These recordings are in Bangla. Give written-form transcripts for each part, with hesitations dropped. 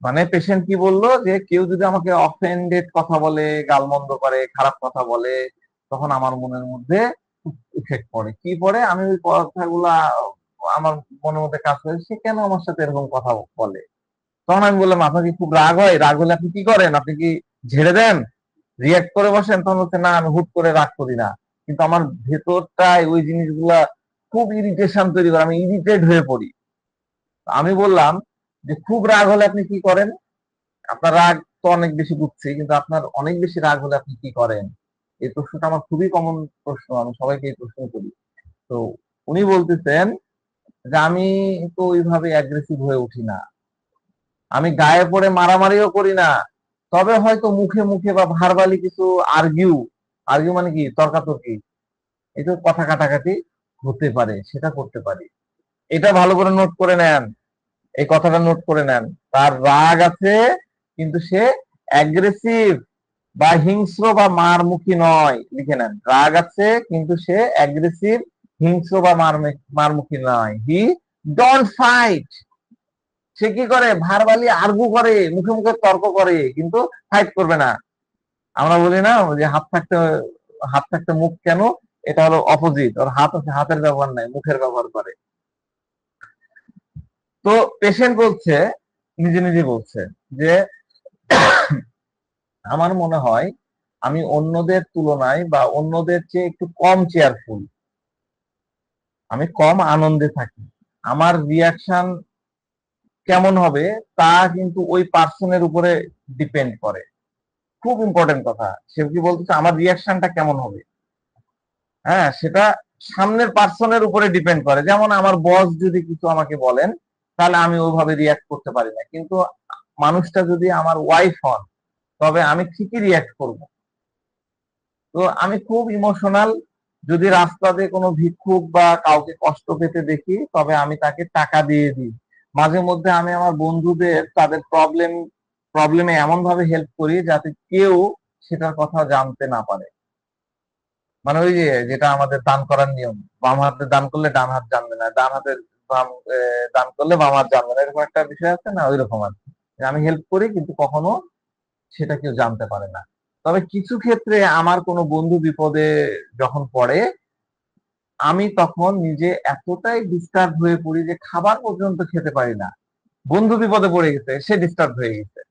মানে পেশেন্ট কি বললো যে কেউ যদি আমাকে অফেন্ডেড কথা বলে, গালমন্দ করে, খারাপ কথা বলে, তখন আমার মনের মধ্যে ইফেক্ট পড়ে। কি পড়ে? আমি ওই কথাগুলা আমার মনের মধ্যে কাজ করে, সে কেন আমার সাথে এরকম কথা বলে। তখন আমি বললাম, আপনার কি খুব রাগ হয়? রাগ হলে আপনি কি করেন? আপনি কি ঝেড়ে দেন, রিয়াক্ট করে বসেন? তখন হচ্ছে না, আমি হুট করে রাগ করি না, কিন্তু আমার ভেতরটায় ওই জিনিসগুলা খুব ইরিটেশন তৈরি করে, আমি ইরিটেট হয়ে পড়ি। আমি বললাম যে খুব রাগ হলে আপনি কি করেন? আপনার রাগ তো অনেক বেশি বুঝছি, কিন্তু আপনার অনেক বেশি রাগ হলে আপনি কি করেন? এই প্রশ্নটা আমার খুবই কমন প্রশ্ন, আমি সবাইকে এই প্রশ্ন করি। তো উনি বলতেছেন যে আমি তো ওইভাবে অ্যাগ্রেসিভ হয়ে উঠি না, আমি গায়ে পড়ে মারামারিও করি না, তবে হয়তো মুখে মুখে বা ভার্বালি কিছু আর্গিউ, আর্গিউ মানে কি, তর্কাতর্কি, একটু কথা কাটাকাটি হতে পারে, সেটা করতে পারি। এটা ভালো করে নোট করে নেন, এই কথাটা নোট করে নেন। তার রাগ আছে, কিন্তু সে অ্যাগ্রেসিভ বা হিংস্র বা মারমুখী নয়। লিখে নেন, রাগ আছে কিন্তু সে অ্যাগ্রেসিভ, হিংস্র বা মারমুখী নয়। হি ডোন্ট ফাইট। সে কি করে? ভার্বালি আর্গু করে, মুখে মুখে তর্ক করে, কিন্তু ফাইট করবে না। আমরা বলি না যে হাত থাকতে মুখ কেন? এটা হলো অপোজিট, ওর হাত আছে, হাতের ব্যবহার নাই, মুখের ব্যবহার করে। তো পেশেন্ট বলছে, নিজে নিজে বলছে যে আমার মনে হয় আমি অন্যদের তুলনায় বা অন্যদের চেয়ে একটু কম চেয়ারফুল, আমি কম আনন্দে থাকি। আমার রিয়াকশন কেমন হবে তা কিন্তু ওই পার্সনের উপরে ডিপেন্ড করে। খুব ইম্পর্টেন্ট কথা, সে কি বলতেছে, আমার রিয়াকশনটা কেমন হবে, হ্যাঁ, সেটা সামনের পার্সনের উপরে ডিপেন্ড করে। যেমন আমার বস যদি কিছু আমাকে বলেন, তাহলে আমি ওইভাবে রিয়াক্ট করতে পারি না, কিন্তু মানুষটা যদি আমার ওয়াইফ হন, তবে আমি ঠিকই রিয়াক্ট করব। তো আমি খুব ইমোশনাল, যদি রাস্তাতে কোনো ভিক্ষুক বা কাউকে কষ্ট পেতে দেখি, তবে আমি তাকে টাকা দিয়ে দিই। মাঝে মধ্যে আমি আমার বন্ধুদের তাদের প্রবলেমে এমন ভাবে হেল্প করি যাতে কেউ সেটার কথা জানতে না পারে। মানে ওই যে যেটা আমাদের দান করার নিয়ম, বাম হাতে দান করলে ডান হাত জানবে না, ডান হাতে বাম দান করলে বাম হাত জানবে না, এরকম একটা বিষয় আছে না, ওই রকম আর কি। যে আমি হেল্প করি কিন্তু কখনো সেটা কেউ জানতে পারে না। তবে কিছু ক্ষেত্রে আমার কোনো বন্ধু বিপদে যখন পড়ে, আমি তখন নিজে এতটাই ডিস্টার্ব হয়ে পড়ি যে খাবার পর্যন্ত খেতে পারি না। বন্ধু বিপদে পড়ে গেছে, সে ডিস্টার্ব হয়ে গেছে।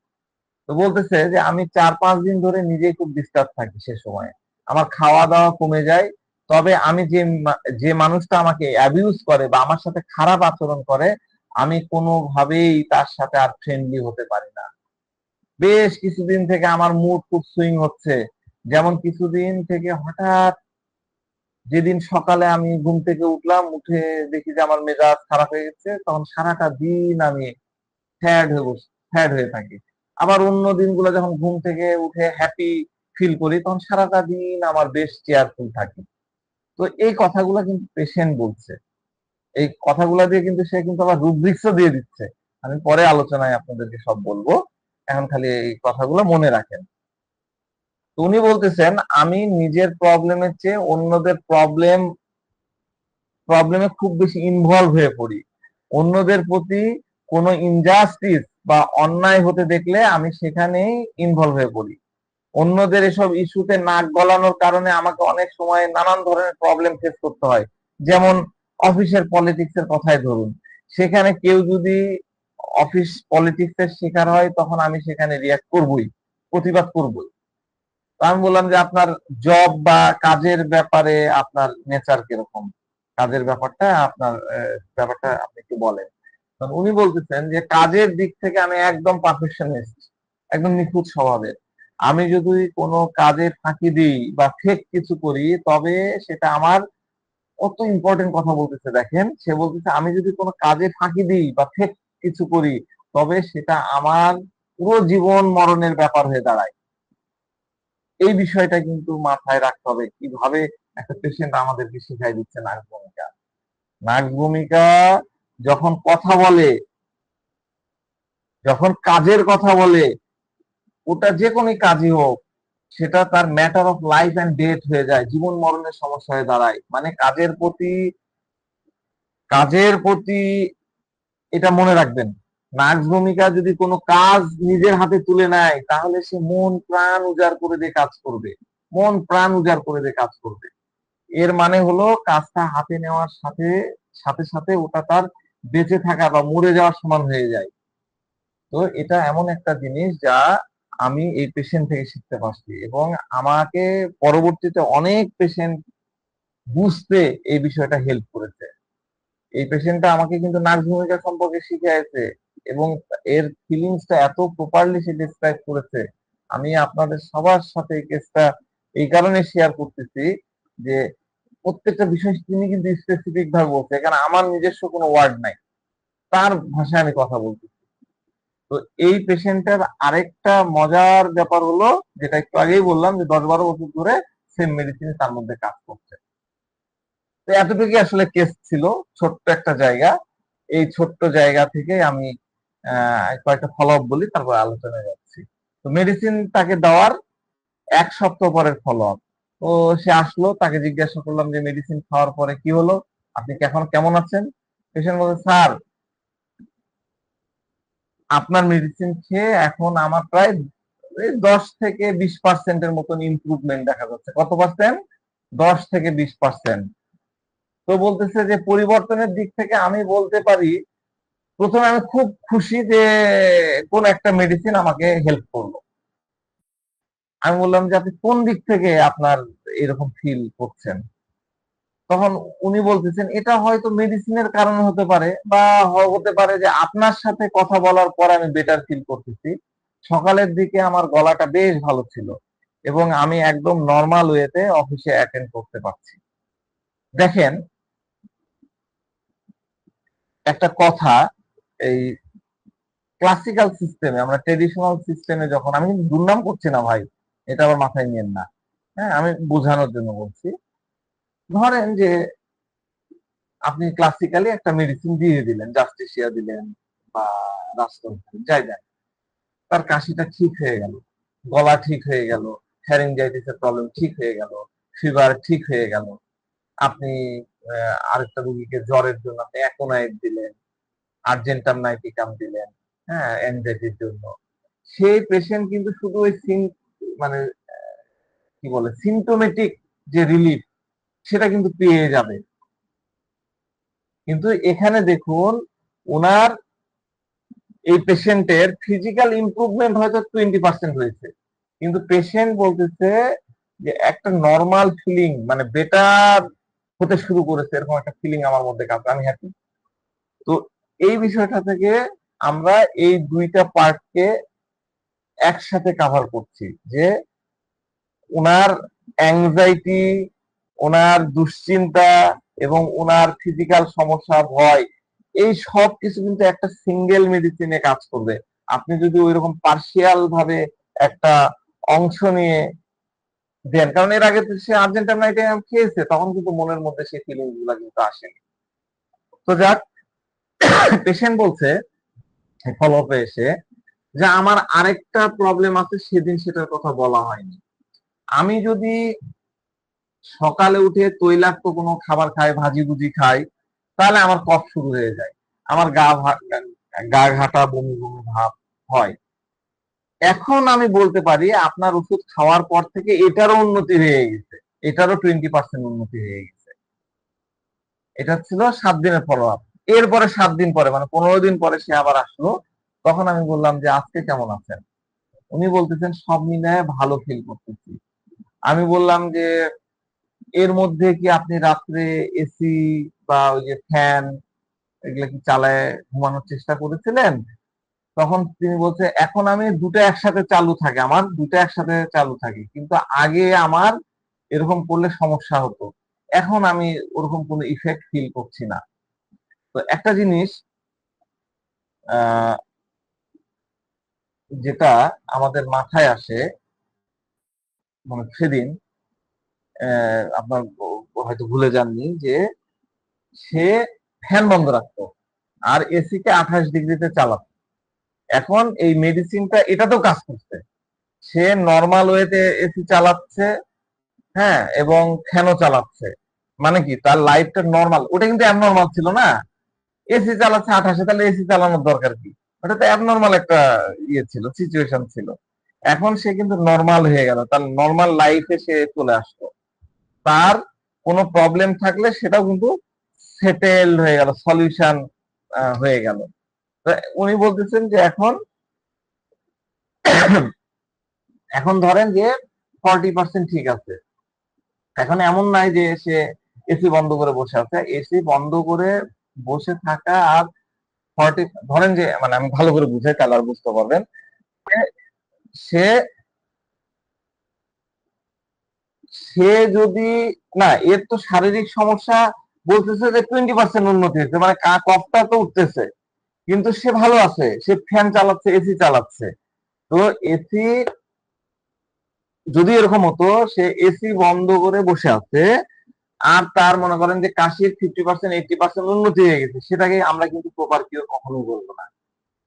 তো বলতেছে যে আমি 4-5 দিন ধরে নিজেই খুব ডিস্টার্ব থাকি সে সময়, আমার খাওয়া দাওয়া কমে যায়। তবে আমি যে মানুষটা আমাকে অ্যাবিউজ করে বা আমার সাথে খারাপ আচরণ করে, আমি কোনোভাবেই তার সাথে আর ফ্রেন্ডলি হতে পারি না। বেশ কিছুদিন থেকে আমার মুড খুব সুইং হচ্ছে। যেমন কিছুদিন থেকে হঠাৎ যেদিন সকালে আমি ঘুম থেকে উঠলাম, উঠে দেখি যে আমার মেজাজ খারাপ হয়ে গেছে, তখন সারাটা দিন আমি স্যাড হয়ে থাকি। আবার অন্য দিনগুলো যখন ঘুম থেকে উঠে হ্যাপি ফিল করি, তখন সারাটা দিন আমার বেশ চেয়ারফুল থাকি। তো এই কথাগুলো কিন্তু পেশেন্ট বলছে, এই কথাগুলো দিয়ে কিন্তু সে কিন্তু আবার রুব্রিক্সও দিয়ে দিচ্ছে। আমি পরে আলোচনায় আপনাদেরকে সব বলবো, এখন খালি এই কথাগুলো মনে রাখেন। তো উনি বলতেছেন আমি নিজের প্রবলেমের চেয়ে অন্যদের প্রবলেমে খুব বেশি ইনভলভ হয়ে পড়ি। অন্যদের প্রতি কোনো ইনজাস্টিস বা অন্যায় হতে দেখলে আমি সেখানেই ইনভলভ হয়ে পড়ি। অন্যদের এসব ইস্যুতে নাক গলানোর কারণে আমাকে অনেক সময় নানান ধরনের প্রবলেম ফেস করতে হয়। যেমন অফিসের পলিটিক্স এর কথাই ধরুন, সেখানে কেউ যদি অফিস পলিটিক্স এর শিকার হয়, তখন আমি সেখানে রিয়াক্ট করবই, প্রতিবাদ করবই। তো আমি বললাম যে আপনার জব বা কাজের ব্যাপারে আপনার নেচার কিরকম, কাজের ব্যাপারটা আপনি একটু বলেন। কারণ উনি বলতেছেন যে কাজের দিক থেকে আমি একদম পারফেকশনিস্ট, একদম নিখুঁত স্বভাবের। আমি যদি কোনো কাজে ফাঁকি দিই বা ফেক কিছু করি, তবে সেটা আমার, কত ইম্পর্টেন্ট কথা বলতেছে দেখেন, সে বলতেছে আমি যদি কোনো কাজে ফাঁকি দিই বা ফেক কিছু করি, তবে সেটা আমার পুরো জীবন মরণের ব্যাপার হয়ে দাঁড়ায়। এই বিষয়টা কিন্তু মাথায় রাখতে হবে। কিভাবে একটা পেশেন্ট আমাদেরকে শিখাই দিচ্ছে নাক ভূমিকা। নাক ভূমিকা যখন কথা বলে, যখন কাজের কথা বলে, ওটা যে কোনো কাজই হোক, সেটা তার matter of life and death হয়ে যায়, জীবন মরণের সমস্যা হয়ে দাঁড়ায়। মানে কাজের প্রতি এটা মনে রাখবেন, নার্স ভূমিকা যদি কোনো কাজ নিজের হাতে তুলে নেয় তাহলে সে মন প্রাণ উজাড় করে দিয়ে কাজ করবে, মন প্রাণ উজাড় করে দিয়ে কাজ করবে। এর মানে হলো কাজটা হাতে নেওয়ার সাথে সাথে সাথে ওটা তার বেঁচে থাকা বা মরে যাওয়ার সমান হয়ে যায়। তো এটা এমন একটা জিনিস যা আমি এই পেশেন্ট থেকে শিখতে পারছি, এবং আমাকে পরবর্তীতে অনেক পেশেন্ট বুঝতে এই বিষয়টা হেল্প করেছে। এই পেশেন্টটা আমাকে কিন্তু নার্স ভূমিকা সম্পর্কে শিখিয়েছে, এবং এর ফিলিংসটা এত প্রপারলি সে ডিসক্রাইব করেছে। আমি আপনাদের সবার সাথে এই কেসটা এই কারণে শেয়ার করতেছি যে প্রত্যেকটা বিষয় তিনি কিন্তু স্পেসিফিক ভাবে বলছে, কারণ আমার নিজস্ব কোনো ওয়ার্ড নাই, তার ভাষায় আমি কথা বলতেছি। তো এই পেশেন্টের আরেকটা মজার ব্যাপার হলো, যেটা একটু আগেই বললাম, যে 10-12 বছর ধরে সেম মেডিসিন তার মধ্যে কাজ করছে। তো এতটুকু আসলে কেস ছিল, ছোট্ট একটা জায়গা। এই ছোট্ট জায়গা থেকে আমি কয়েকটা ফলো আপ বলি, তারপর আলোচনায় যাচ্ছি। তো মেডিসিন তাকে দেওয়ার 1 সপ্তাহ পরের ফলো আপ। তো সে আসলো, তাকে জিজ্ঞাসা করলাম যে মেডিসিন খাওয়ার পরে কি হলো, আপনি এখন কেমন আছেন? পেশেন্ট বলছে, স্যার আপনার মেডিসিন খেয়ে এখন আমার প্রায় 10 থেকে 20% মতন ইমপ্রুভমেন্ট দেখা যাচ্ছে। কত পার্সেন্ট? 10 থেকে 20%। তো বলতেছে যে পরিবর্তনের দিক থেকে আমি বলতে পারি, প্রথমে আমি খুব খুশি যে কোন একটা মেডিসিন আমাকে হেল্প করলো। আমি বললাম যে আপনি কোন দিক থেকে আপনার এরকম ফিল করছেন? তখন উনি বলতেছেন এটা হয়তো মেডিসিনের কারণে হতে পারে, বা হতে পারে যে আপনার সাথে কথা বলার পর আমি বেটার ফিল করতেছি। সকালের দিকে আমার গলাটা বেশ ভালো ছিল, এবং আমি একদম নর্মাল ওয়েতে অফিসে অ্যাটেন্ড করতে পারছি। দেখেন একটা কথা, এই ক্লাসিক্যাল সিস্টেমে, আমরা ট্রেডিশনাল সিস্টেমে যখন, আমি কিন্তু দুর্নাম করছি না ভাই, এটা আবার মাথায় নিয়েন না, হ্যাঁ, আমি বোঝানোর জন্য বলছি। ধরেন যে আপনি ক্লাসিক্যালি একটা মেডিসিন দিয়ে দিলেন, জাস্টিসিয়া দিলেন বা রাস্টল যাই দেন, তার কাশিটা ঠিক হয়ে গেল, গলা ঠিক হয়ে গেল, ফ্যারিঞ্জাইটিসের প্রবলেম ঠিক হয়ে গেল, ফিভার ঠিক হয়ে গেল। আপনি আরেকটা রুগীকে জ্বরের জন্য আপনি অ্যাকোনাইট দিলেন, আর্জেন্টাম নাইটিকাম দিলেন, হ্যাঁ, অ্যাংজাইটির জন্য। সেই পেশেন্ট কিন্তু শুধু ওই মানে কি বলে সিমটোমেটিক যে রিলিফ, সেটা কিন্তু পেয়ে যাবে। কিন্তু এখানে দেখুন, ওনার এই পেশেন্টের ফিজিক্যাল ইমপ্রুভমেন্ট হয়তো 20% হয়েছে, কিন্তু পেশেন্ট বলতেছে যে একটা নর্মাল ফিলিং, মানে বেটার হতে শুরু করেছে, এরকম একটা ফিলিং আমার মধ্যে কাজ, আমি হ্যাপি। তো এই বিষয়টা থেকে আমরা এই দুইটা পার্টকে একসাথে কাভার করছি, যে ওনার অ্যাংজাইটি, ওনার দুশ্চিন্তা এবং ওনার ফিজিক্যাল সমস্যা, ভয়, এই সব কিছু কিন্তু একটা সিঙ্গেল মেডিসিনে কাজ করবে। আপনি যদি ওইরকম পার্শিয়াল ভাবে একটা অংশ নিয়ে দেন, কারণ এর আগে তো সে আর্জেন্টাইন নাইটিকাম খেয়েছে, তখন কিন্তু মনের মধ্যে সেই ফিলিংস গুলা কিন্তু আসেনি। তো যাক, পেশেন্ট বলছে ফলো আপে এসে যে আমার আরেকটা প্রবলেম আছে, সেদিন সেটার কথা বলা হয়নি। আমি যদি সকালে উঠে তৈলাক্ত কোনো খাবার খাই, ভাজি ভুজি খাই, তাহলে আমার কফ শুরু হয়ে যায়, আমার গা ঘাটা, বমি বমি ভাব হয়। এখন আমি বলতে পারি আপনার ওষুধ খাওয়ার পর থেকে এটারও উন্নতি হয়ে গেছে, এটারও 20% উন্নতি হয়ে গেছে। এটা ছিল 7 দিনের ফলো আপ। এরপরে 7 দিন পরে, মানে 15 দিন পরে সে আবার আসলো। তখন আমি বললাম যে আজকে কেমন আছেন? উনি বলতেছেন সব মিলায় ভালো ফিল করতেছি। আমি বললাম যে এর মধ্যে কি আপনি রাত্রে এসি বা ওই যে ফ্যান, এগুলা কি চালায় ঘুমানোর চেষ্টা করেছিলেন? তখন তিনি বলছে এখন আমি দুটো একসাথে চালু থাকে, আমার দুটো একসাথে চালু থাকে, কিন্তু আগে আমার এরকম করলে সমস্যা হতো, এখন আমি ওরকম কোনো ইফেক্ট ফিল করছি না। তো একটা জিনিস আহ যেটা আমাদের মাথায় আসে, মানে সেদিন আপনার হয়তো ভুলে যাননি যে সে ফ্যান বন্ধ রাখতো আর এসি কে 28 ডিগ্রিতে চালাতো। এখন এই মেডিসিনটা এটাতেও কাজ করছে, সে নর্মাল ওয়েতে এসি চালাচ্ছে, হ্যাঁ, এবং ফ্যানও চালাচ্ছে। মানে কি তার লাইফটা নর্মাল, ওটা কিন্তু অ্যাবনর্মাল ছিল না। এসি চালাচ্ছে 28-এ, তাহলে এসি চালানোর দরকার কি? ওটা তো অ্যাবনর্মাল একটা ইয়ে ছিল, সিচুয়েশন ছিল। এখন সে কিন্তু নর্মাল হয়ে গেল, তার নর্মাল লাইফে সে চলে আসলো। তার কোনো প্রবলেম থাকলে সেটাও কিন্তু সেটেল হয়ে গেল, সলিউশন হয়ে গেল। উনি বলতেছেন যে এখন এখন ধরেন যে 40% ঠিক আছে। এখন এমন নাই যে সে এসি বন্ধ করে বসে আছে, এসি বন্ধ করে বসে থাকা আর 40, ধরেন যে মানে আমি ভালো করে বুঝাই তাহলে আর বুঝতে পারবেন। সে সে যদি, না এর তো শারীরিক সমস্যা বলতেছে যে 20% উন্নতি হয়েছে, মানে কফটা তো উঠতেছে, কিন্তু সে ভালো আছে, সে ফ্যান চালাচ্ছে, এসি চালাচ্ছে। তো এসি যদি এরকম হতো সে এসি বন্ধ করে বসে আছে আর তার মনে করেন যে কাশির 50% 80% উন্নতি হয়ে গেছে, সেটাকে আমরা কিন্তু প্রপার কিওর কখনোই বলবো না।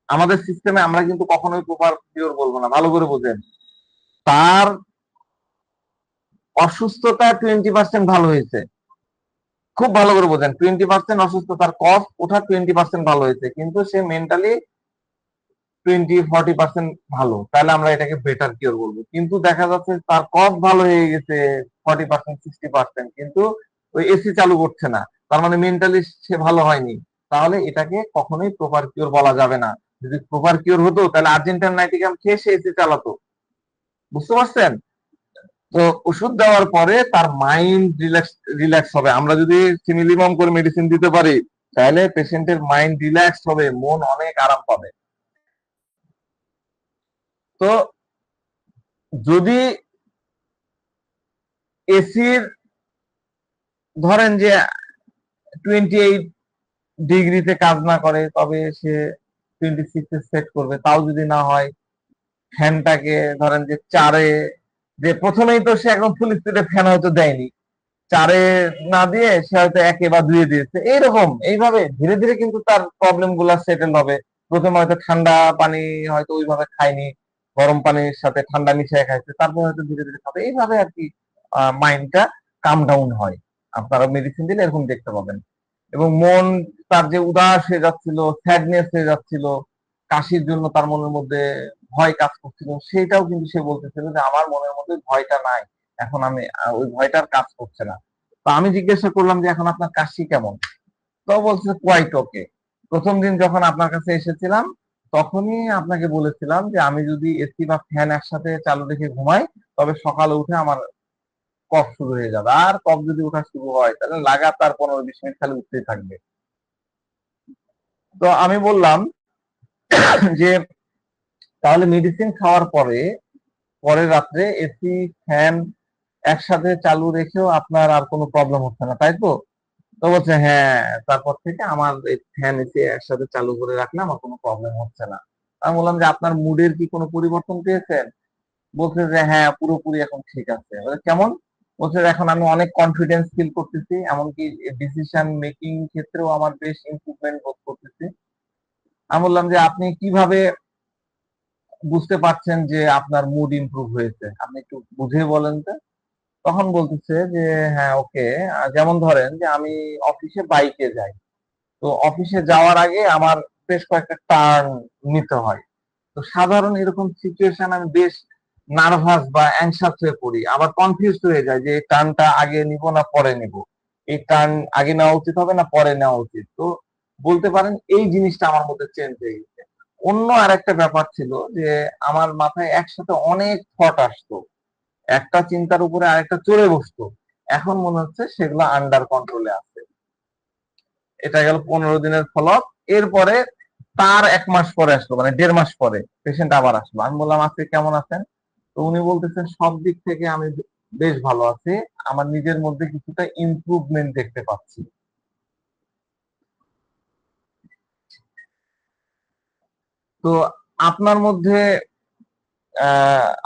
আমাদের সিস্টেমে আমরা কিন্তু কখনোই প্রপার কিওর বলবো না, ভালো করে বোঝেন। তার অসুস্থতা 20% ভালো হয়েছে, খুব ভালো করে বোঝেন, 20% অসুস্থতার কফ ওঠা 20% ভালো হয়েছে, কিন্তু সে মেন্টালি 20-40% ভালো, তাহলে আমরা এটাকে বেটার কিওর বলবো। কিন্তু দেখা যাচ্ছে তার কফ ভালো হয়ে গেছে 40%-60%, কিন্তু ওই এসি চালু করছে না, তার মানে মেন্টালি সে ভালো হয়নি, তাহলে এটাকে কখনোই প্রপার কিওর বলা যাবে না। যদি প্রপার কিওর হতো তাহলে আর্জেন্টাইন নাইটিকাম খেয়ে সে এসি চালাতো, বুঝতে পারছেন? তো ওষুধ দেওয়ার পরে তার মাইন্ড রিল্যাক্স রিল্যাক্স হবে। আমরা যদি সিনিলিমম করে মেডিসিন দিতে পারি তাহলে পেশেন্টের মাইন্ড রিল্যাক্স হবে, মন অনেক আরাম পাবে। তো যদি এসির ধরেন যে 28 ডিগ্রিতে কাজ না করে, তবে সে 26 সেট করবে, তাও যদি না হয় ফ্যানটাকে ধরেন যে 4-এ, যে প্রথমেই তো সে একদম ফুল স্পিডে ফ্যান হয়তো দেয়নি, 4-এ না দিয়ে সে হয়তো 1-এ বা 2-এ দিয়েছে, এইরকম এইভাবে ধীরে ধীরে কিন্তু তার প্রবলেম গুলা সেটেল হবে। প্রথমে হয়তো ঠান্ডা পানি হয়তো ওইভাবে খায়নি, গরম পানির সাথে ঠান্ডা মিশিয়ে খাইছে, তারপর হয়তো ধীরে ধীরে খাবে, এইভাবে আর কি মাইন্ডটা কাম ডাউন হয়। আপনারা মেডিসিন দিলে এরকম দেখতে পাবেন। এবং মন, তার যে উদাস হয়ে যাচ্ছিল, স্যাডনেস হয়ে যাচ্ছিল, কাশির জন্য তার মনের মধ্যে ভয় কাজ করছিল, সেটাও কিন্তু সে বলতেছিল যে আমার মনের মধ্যে ভয়টা নাই, এখন আমি ওই ভয়টার কাজ করছে না। তো আমি জিজ্ঞাসা করলাম যে এখন আপনার কাশি কেমন? তো বলছে কোয়াইট ওকে। প্রথম দিন যখন আপনার কাছে এসেছিলাম তখনই আপনাকে বলেছিলাম যে আমি যদি এসি বা ফ্যান একসাথে চালু রেখে ঘুমাই তবে সকালে উঠে আমার কফ শুরু হয়ে যাবে, আর কফ যদি ওঠা শুরু হয় তাহলে লাগাতার 15-20 মিনিট খালি উঠতেই থাকবে। তো আমি বললাম যে তাহলে মেডিসিন খাওয়ার পরে পরের রাত্রে এসি ফ্যান একসাথে চালু রেখেও আপনার আর কোনো প্রবলেম হচ্ছে না, তাই তো? তো বলছে হ্যাঁ, তারপর থেকে আমার এই ফ্যান এসি একসাথে চালু করে রাখলে আমার কোনো প্রবলেম হচ্ছে না। আমি বললাম যে আপনার মুডের কি কোনো পরিবর্তন পেয়েছেন? বলছে যে হ্যাঁ, পুরোপুরি এখন ঠিক আছে। বলে কেমন? বলছে যে এখন আমি অনেক কনফিডেন্স ফিল করতেছি, এমনকি ডিসিশন মেকিং ক্ষেত্রেও আমার বেশ ইমপ্রুভমেন্ট বোধ করতেছি। আমি বললাম যে আপনি কিভাবে বুঝতে পারছেন যে আপনার মুড ইমপ্রুভ হয়েছে, আপনি একটু বুঝিয়ে বলেন তো। তখন বলতেছে যে হ্যাঁ ওকে, যেমন ধরেন যে আমি অফিসে বাইকে যাই, তো অফিসে যাওয়ার আগে আমার বেশ কয়েকটা টার্ন নিতে হয়। তো সাধারণ এরকম সিচুয়েশন আমি বেশ নার্ভাস বা অ্যাংশাস হয়ে পড়ি, আবার কনফিউজ হয়ে যায় যে এই টার্নটা আগে নিব না পরে নিব, এই টার্ন আগে নেওয়া উচিত হবে না পরে নেওয়া উচিত। তো বলতে পারেন এই জিনিসটা আমার মধ্যে চেঞ্জ হয়ে গেছে। অন্য আরেকটা ব্যাপার ছিল যে আমার মাথায় একসাথে অনেক থট আসতো, একটা চিন্তার উপরে আরেকটা চড়ে বসতো, এখন মনে হচ্ছে সেগুলো আন্ডার কন্ট্রোলে আছে। এটা গেল 15 দিনের ফলক। এরপরে তার 1 মাস পরে আসলো, মানে 1.5 মাস পরে পেশেন্ট আবার আসলো। আমি বললাম আজকে কেমন আছেন? তো উনি বলতেছেন সব দিক থেকে আমি বেশ ভালো আছি, আমার নিজের মধ্যে কিছুটা ইমপ্রুভমেন্ট দেখতে পাচ্ছি। তো আপনার মধ্যে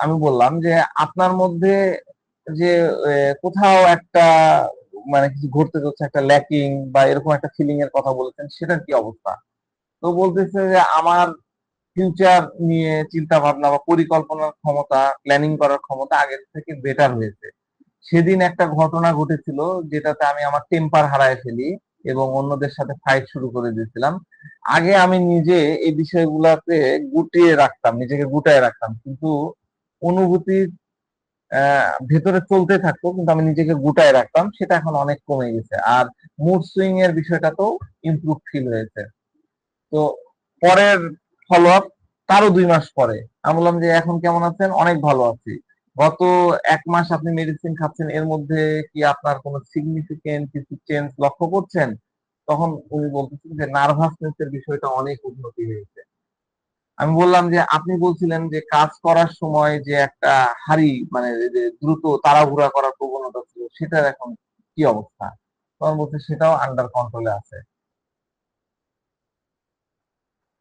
আমি বললাম যে আপনার মধ্যে যে কোথাও একটা মানে কিছু ঘটতে যাচ্ছে, একটা ল্যাকিং বা এরকম একটা ফিলিং এর কথা বলেছেন, সেটার কি অবস্থা? তো বলতেছে যে আমার ফিউচার নিয়ে চিন্তা ভাবনা বা পরিকল্পনার ক্ষমতা, প্ল্যানিং করার ক্ষমতা আগের থেকে বেটার হয়েছে। সেদিন একটা ঘটনা ঘটেছিল যেটাতে আমি আমার টেম্পার হারায় ফেলি। এবং অন্যদের সাথে ফাইট শুরু করে দিয়েছিলাম। আগে আমি নিজে এই বিষয়গুলাতে গুটিয়ে রাখতাম, নিজেকে গুটায় রাখতাম, কিন্তু অনুভূতি ভেতরে চলতে থাকতো, কিন্তু আমি নিজেকে গুটায় রাখতাম, সেটা এখন অনেক কমে গেছে। আর মুড সুইং এর বিষয়টাতেও ইমপ্রুভ ফিল হয়েছে। তো পরের ফলো আপ তারও 2 মাস পরে আমি বললাম যে এখন কেমন আছেন? অনেক ভালো আছি। গত 1 মাস আপনি মেডিসিন খাচ্ছেন, এর মধ্যে কি আপনার কোনো সিগনিফিকেন্ট কিছু চেঞ্জ লক্ষ্য করছেন? তখন উনি বলতেছেন যে নার্ভাসনেস এর বিষয়টা অনেক উন্নতি হয়েছে। আমি বললাম যে আপনি বলছিলেন যে কাজ করার সময় যে একটা হারি মানে যে দ্রুত তাড়াহুড়া করার প্রবণতা ছিল, সেটার এখন কি অবস্থা? তখন বলছে সেটাও আন্ডার কন্ট্রোলে আছে।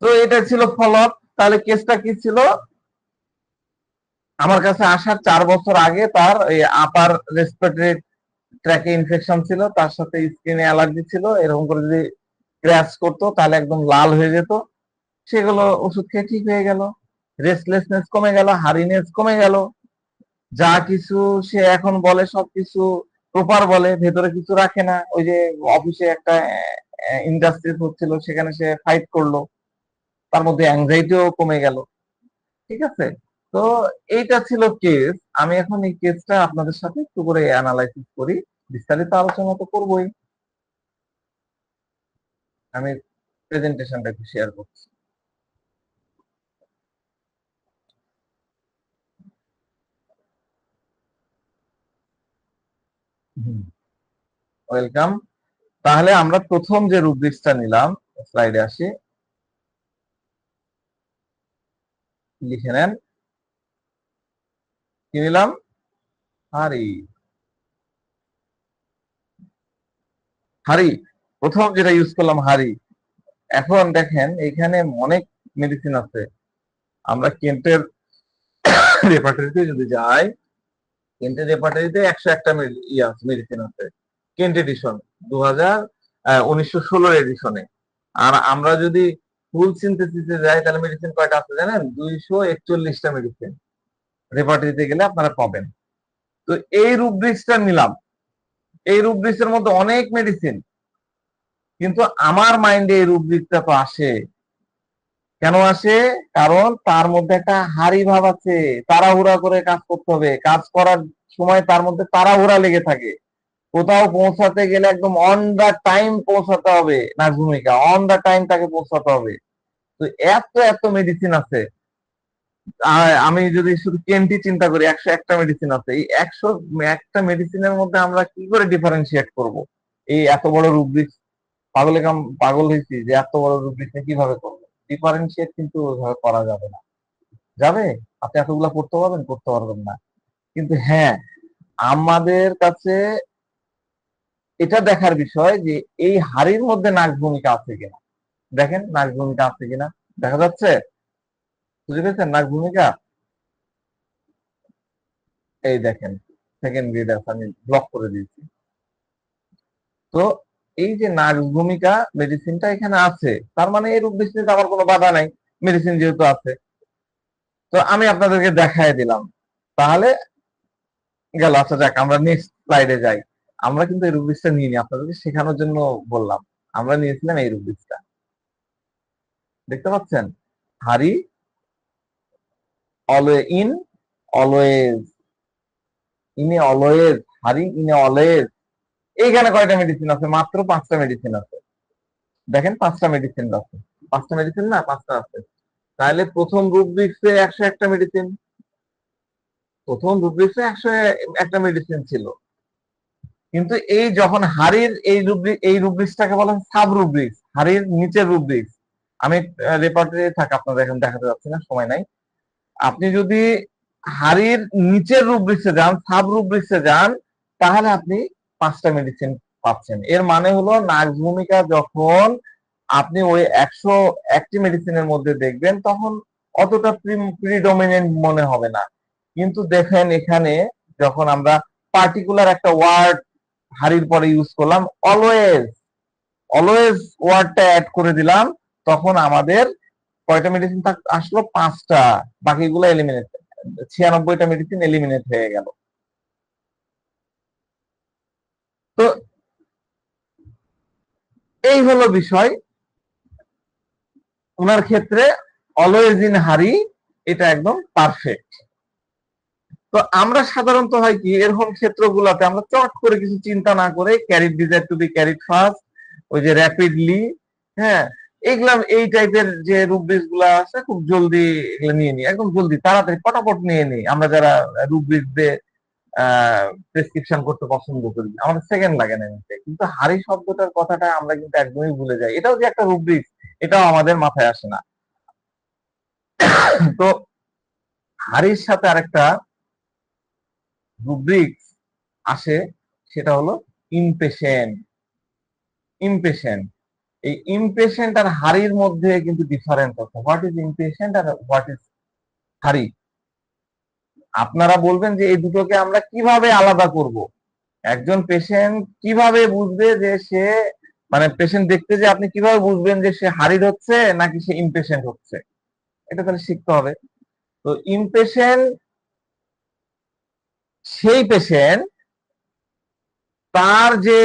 তো এটা ছিল ফলো আপ। তাহলে কেসটা কি ছিল? আমার কাছে আসার 4 বছর আগে তার এই আপার রেসপিরেটরি ট্র্যাকে ইনফেকশন ছিল, তার সাথে স্কিনে অ্যালার্জি ছিল। এরকম করে যদি ক্র্যাশ করতো তাহলে একদম লাল হয়ে যেত। সেগুলো ওষুধ খেয়ে ঠিক হয়ে গেল। রেস্টলেসনেস কমে গেল, হারিনেস কমে গেল। যা কিছু সে এখন বলে সবকিছু প্রপার বলে, ভেতরে কিছু রাখে না। ওই যে অফিসে একটা ইন্ডাস্ট্রি হচ্ছিল, সেখানে সে ফাইট করলো, তার মধ্যে অ্যাংজাইটিও কমে গেল। ঠিক আছে? তো এইটা ছিল কেস। আমি এখন এই কেসটা আপনাদের সাথে একটু করে অ্যানালাইসিস করি। বিস্তারিত আলোচনা তো করবোই। আমি প্রেজেন্টেশনটা একটু শেয়ার করছি। ওয়েলকাম। তাহলে আমরা প্রথম যে রুব্রিক্সটা নিলাম, স্লাইডে আসি, লিখে নেন। কি নিলাম? হারি। হারি, প্রথম যেটা ইউজ করলাম হারি। এখন দেখেন এখানে অনেক মেডিসিন আছে। আমরা কেন্টের রেপার্টরিতে যদি যাই, কেন্টের রেপার্টরিতে 101টা মেডিসিন আছে। কেন্ট এডিশন 1916 এডিশনে। আর আমরা যদি ফুল সিনথেসিসে যাই তাহলে মেডিসিন কয়টা আছে জানেন? 241টা মেডিসিন রেপার্টরিতে গেলে আপনারা পাবেন। তো এই রুব্রিক্সটা নিলাম। এই রুব্রিক্সের মধ্যে অনেক মেডিসিন, কিন্তু আমার মাইন্ডে এই রুব্রিক্সটা তো আসে। কেন আসে? কারণ তার মধ্যে একটা হারি ভাব আছে, তাড়াহুড়া করে কাজ করতে হবে। কাজ করার সময় তার মধ্যে তাড়াহুড়া লেগে থাকে। কোথাও পৌঁছাতে গেলে একদম অন দা টাইম পৌঁছাতে হবে, না ভূমিকা অন দা টাইম তাকে পৌঁছাতে হবে। তো এত এত মেডিসিন আছে। আমি যদি শুধু কেন্টি চিন্তা করি, 101টা মেডিসিন আছে। এই 101টা মেডিসিনের মধ্যে আমরা কি করে ডিফারেন্সিয়েট করব? এই এত বড় রুব্রিক্স, পাগল হয়েছি যে এত বড় রুব্রিক্স কিভাবে করবো? ডিফারেন্সিয়েট কিন্তু ওইভাবে করা যাবে না। যাবে? আপনি এতগুলা করতে পারবেন? করতে পারবেন না। কিন্তু হ্যাঁ, আমাদের কাছে এটা দেখার বিষয় যে এই হাড়ির মধ্যে নাক ভূমিকা আছে কিনা। দেখেন নাক ভূমিকা আছে কিনা, দেখা যাচ্ছে? বুঝে পেয়েছেন নাক ভূমিকা? এই দেখেন, সেকেন্ড গ্রেড আছে, আমি ব্লক করে দিয়েছি। তো এই যে নাক ভূমিকা মেডিসিনটা এখানে আছে, তার মানে এই রোগ বিস্তারিত আমার কোনো বাধা নাই, মেডিসিন যেহেতু আছে। তো আমি আপনাদেরকে দেখায় দিলাম। তাহলে গেল। আচ্ছা যাক, আমরা নেক্সট স্লাইডে যাই। আমরা কিন্তু এই রুব্রিক্সটা নিইনি, আপনাদেরকে শেখানোর জন্য বললাম। আমরা নিয়েছিলাম এই রুব্রিক্সটা, দেখতে পাচ্ছেন? হারি, অলওয়ে ইন, অলওয়েজ, ইনে অলওয়েজ, হারি ইনে অলওয়েজ। এইখানে কয়টা মেডিসিন আছে? মাত্র 5টা মেডিসিন আছে। দেখেন 5টা মেডিসিন আছে। 5টা মেডিসিন না, 5টা আছে। তাহলে প্রথম রুব্রিক্সে 101টা মেডিসিন, প্রথম রুব্রিক্সে 101টা মেডিসিন ছিল। কিন্তু এই যখন হাড়ির এই রুব্রিক্সটাকে বলা হয় সাব রুব্রিক্স, হাড়ির নিচের রুব্রিক্স। আমি রেপার্টরি থাকে, আপনাদের এখন দেখাতে যাচ্ছি না, সময় নাই। আপনি যদি হাড়ির নিচের রুব্রিক্সে যান, সাব রুব্রিক্সে যান, তাহলে আপনি 5টা মেডিসিন পাচ্ছেন। এর মানে হলো নাক ভূমিকা যখন আপনি ওই 101টি মেডিসিনের মধ্যে দেখবেন, তখন অতটা প্রিডমিনেন্ট মনে হবে না। কিন্তু দেখেন এখানে যখন আমরা পার্টিকুলার একটা ওয়ার্ড হাড়ির পরে ইউজ করলাম, অলওয়েজ, অলওয়েজ ওয়ার্ডটা অ্যাড করে দিলাম, তখন আমাদের কয়টা মেডিসিন আসলো? 5টা। বাকিগুলো এলিমিনেট, 96টা মেডিসিন এলিমিনেট হয়ে গেল। তো এই হলো বিষয়। ওনার ক্ষেত্রে অলওয়েজ ইন হারি এটা একদম পারফেক্ট। তো আমরা সাধারণত হয় কি এরকম ক্ষেত্রগুলোতে আমরা চট করে কিছু চিন্তা না করে carried desire to be carried fast, ওই যে র্যাপিডলি, হ্যাঁ, এগুলা এই টাইপের যে রুব্রিক্স গুলা আছে খুব জলদি এগুলো নিয়ে নিই, একদম জলদি তাড়াতাড়ি পটাপট নিয়ে নিই। আমরা যারা রুব্রিক্স দিয়ে প্রেসক্রিপশন করতে পছন্দ করি, আমাদের সেকেন্ড লাগে না নিতে। কিন্তু হাড়ি শব্দটার কথাটা আমরা কিন্তু একদমই ভুলে যাই, এটাও যে একটা রুব্রিক্স এটাও আমাদের মাথায় আসে না। তো হাড়ির সাথে আরেকটা রুব্রিক্স আসে, সেটা হলো ইমপেশেন্ট। ইমপেশেন্ট, এই ইমপেশেন্ট আর হাড়ির মধ্যে কিন্তু ডিফারেন্স আছে। হোয়াট ইজ ইমপেশেন্ট আর হোয়াট ইজ হাড়ি? আপনারা বলবেন যে এই দুটোকে আমরা কিভাবে আলাদা করব? একজন পেশেন্ট কিভাবে বুঝবে যে সে, মানে পেশেন্ট দেখতে যে আপনি কিভাবে বুঝবেন যে সে হাড়ির হচ্ছে নাকি সে ইমপেশেন্ট হচ্ছে? এটা তাহলে শিখতে হবে। তো ইমপেশেন্ট সেই পেশেন্ট, তার যে